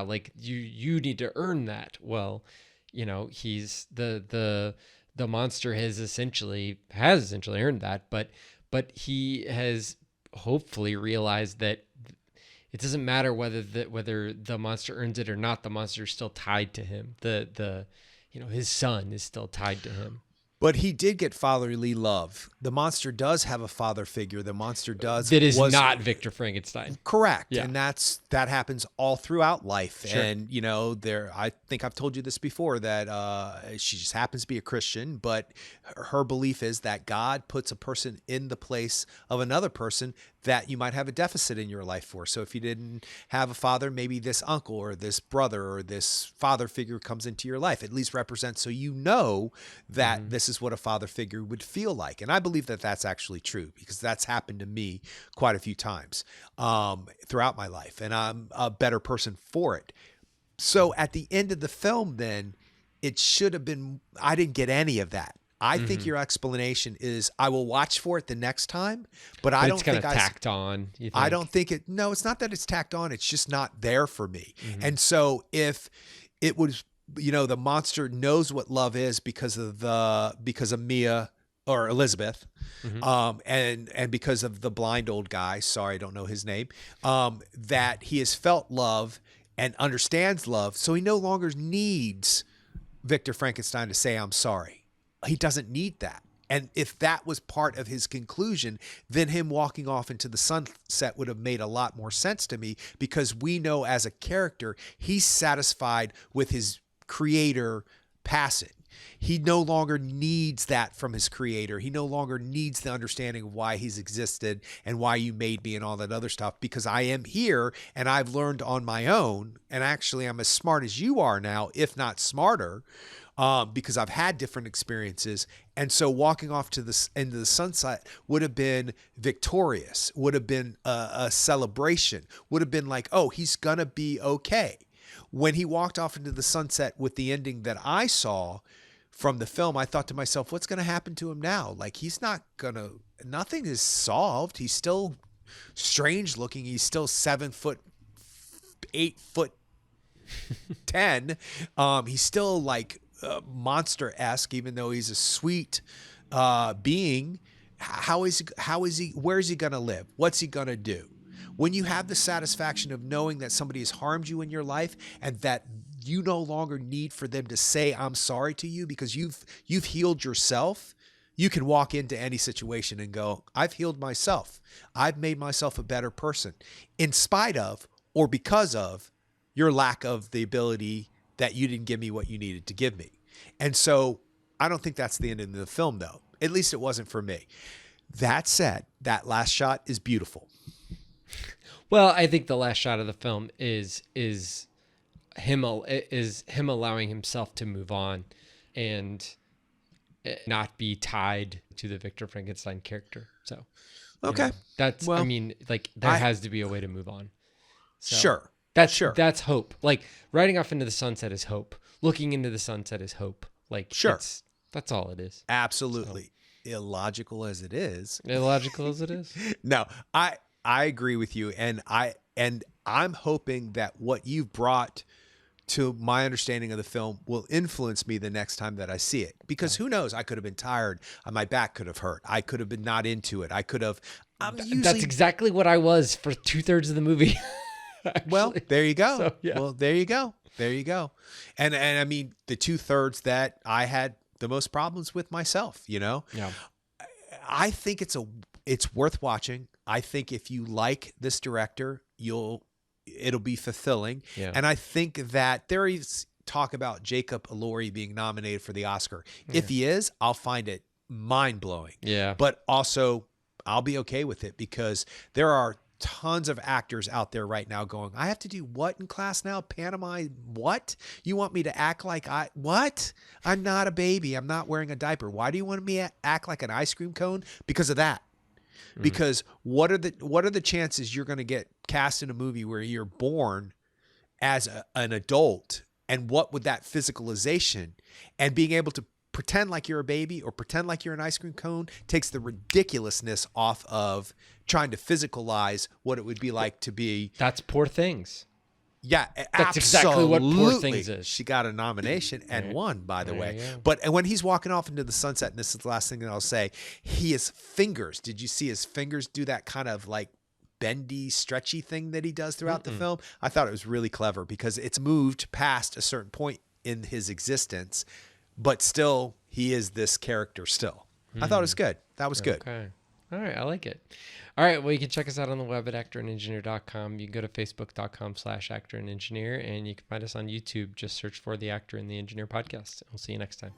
[SPEAKER 2] like you need to earn that. Well, you know, he's the monster has essentially earned that, but he has hopefully realized that it doesn't matter whether the monster earns it or not. The monster is still tied to him. You know, his son is still tied to him.
[SPEAKER 1] But he did get fatherly love. The monster does have a father figure. The monster does.
[SPEAKER 2] That is not Victor Frankenstein.
[SPEAKER 1] Correct.
[SPEAKER 2] Yeah.
[SPEAKER 1] And that happens all throughout life.
[SPEAKER 2] Sure.
[SPEAKER 1] And, you know, I think I've told you this before, that she just happens to be a Christian, but her belief is that God puts a person in the place of another person that you might have a deficit in your life for. So if you didn't have a father, maybe this uncle or this brother or this father figure comes into your life, at least represents, so you know that this is what a father figure would feel like. And I believe that that's actually true, because that's happened to me quite a few times throughout my life, and I'm a better person for it. So at the end of the film, then, it should have been, I didn't get any of that. I think your explanation is, I will watch for it the next time, but I don't think
[SPEAKER 2] it's kind of tacked on. You think?
[SPEAKER 1] I don't think it. No, it's not that it's tacked on. It's just not there for me. And so if it was, you know, the monster knows what love is because of Mia or Elizabeth, and because of the blind old guy. Sorry, I don't know his name. That he has felt love and understands love, so he no longer needs Victor Frankenstein to say, I'm sorry. He doesn't need that. And if that was part of his conclusion, then him walking off into the sunset would have made a lot more sense to me, because we know as a character, he's satisfied with his creator passing. He no longer needs that from his creator. He no longer needs the understanding of why he's existed and why you made me and all that other stuff, because I am here and I've learned on my own. And actually, I'm as smart as you are now, if not smarter, because I've had different experiences. And so walking off to the into the sunset would have been victorious, would have been a celebration, would have been like, oh, he's going to be okay. When he walked off into the sunset with the ending that I saw from the film, I thought to myself, what's going to happen to him now? Like, he's not going to, nothing is solved. He's still strange looking. He's still 7 foot, 8 foot 10. He's still like monster-esque, even though he's a sweet being. How is he, where's he going to live? What's he going to do? When you have the satisfaction of knowing that somebody has harmed you in your life, and that you no longer need for them to say, I'm sorry to you, because you've healed yourself, you can walk into any situation and go, I've healed myself. I've made myself a better person, in spite of or because of your lack of the ability that you didn't give me what you needed to give me. And so I don't think that's the end of the film, though. At least it wasn't for me. That said, that last shot is beautiful.
[SPEAKER 2] Well, I think the last shot of the film is him allowing himself to move on and not be tied to the Victor Frankenstein character. So,
[SPEAKER 1] Okay.
[SPEAKER 2] That's,
[SPEAKER 1] well,
[SPEAKER 2] I mean, like there has to be a way to move on. So
[SPEAKER 1] sure.
[SPEAKER 2] That's hope. Like riding off into the sunset is hope. Looking into the sunset is hope. Like that's all it is.
[SPEAKER 1] Absolutely. So, illogical as it is.
[SPEAKER 2] Illogical as it is.
[SPEAKER 1] No, I agree with you. And I'm hoping that what you've brought to my understanding of the film will influence me the next time that I see it. Because who knows? I could have been tired. My back could have hurt. I could have been not into it. I could have.
[SPEAKER 2] That's exactly what I was for 2/3 of the movie.
[SPEAKER 1] Well, there you go.
[SPEAKER 2] So, yeah.
[SPEAKER 1] Well, there you go. There you go. And I mean, the 2/3 that I had the most problems with myself, Yeah. I think it's worth watching. I think if you like this director, it'll be fulfilling.
[SPEAKER 2] Yeah.
[SPEAKER 1] And I think that there is talk about Jacob Elordi being nominated for the Oscar. Yeah. If he is, I'll find it mind-blowing.
[SPEAKER 2] Yeah.
[SPEAKER 1] But also, I'll be okay with it because there are tons of actors out there right now going, I have to do what in class now? Pantomime what? You want me to act like what? I'm not a baby. I'm not wearing a diaper. Why do you want me to act like an ice cream cone? Because of that. Because what are the chances you're going to get cast in a movie where you're born as an adult, and what would that physicalization and being able to pretend like you're a baby or pretend like you're an ice cream cone takes the ridiculousness off of trying to physicalize what it would be like to be.
[SPEAKER 2] That's Poor Things.
[SPEAKER 1] Yeah,
[SPEAKER 2] that's exactly what Poor Things is.
[SPEAKER 1] She got a nomination and won, by the way. But when he's walking off into the sunset, and this is the last thing that I'll say, his fingers. Did you see his fingers do that kind of like bendy, stretchy thing that he does throughout the film? I thought it was really clever because it's moved past a certain point in his existence, but still, he is this character still. I thought it was good. That was good.
[SPEAKER 2] Okay. All right. I like it. All right. Well, you can check us out on the web at actorandengineer.com. You can go to facebook.com/actorandengineer, and you can find us on YouTube. Just search for the Actor and the Engineer podcast. We'll see you next time.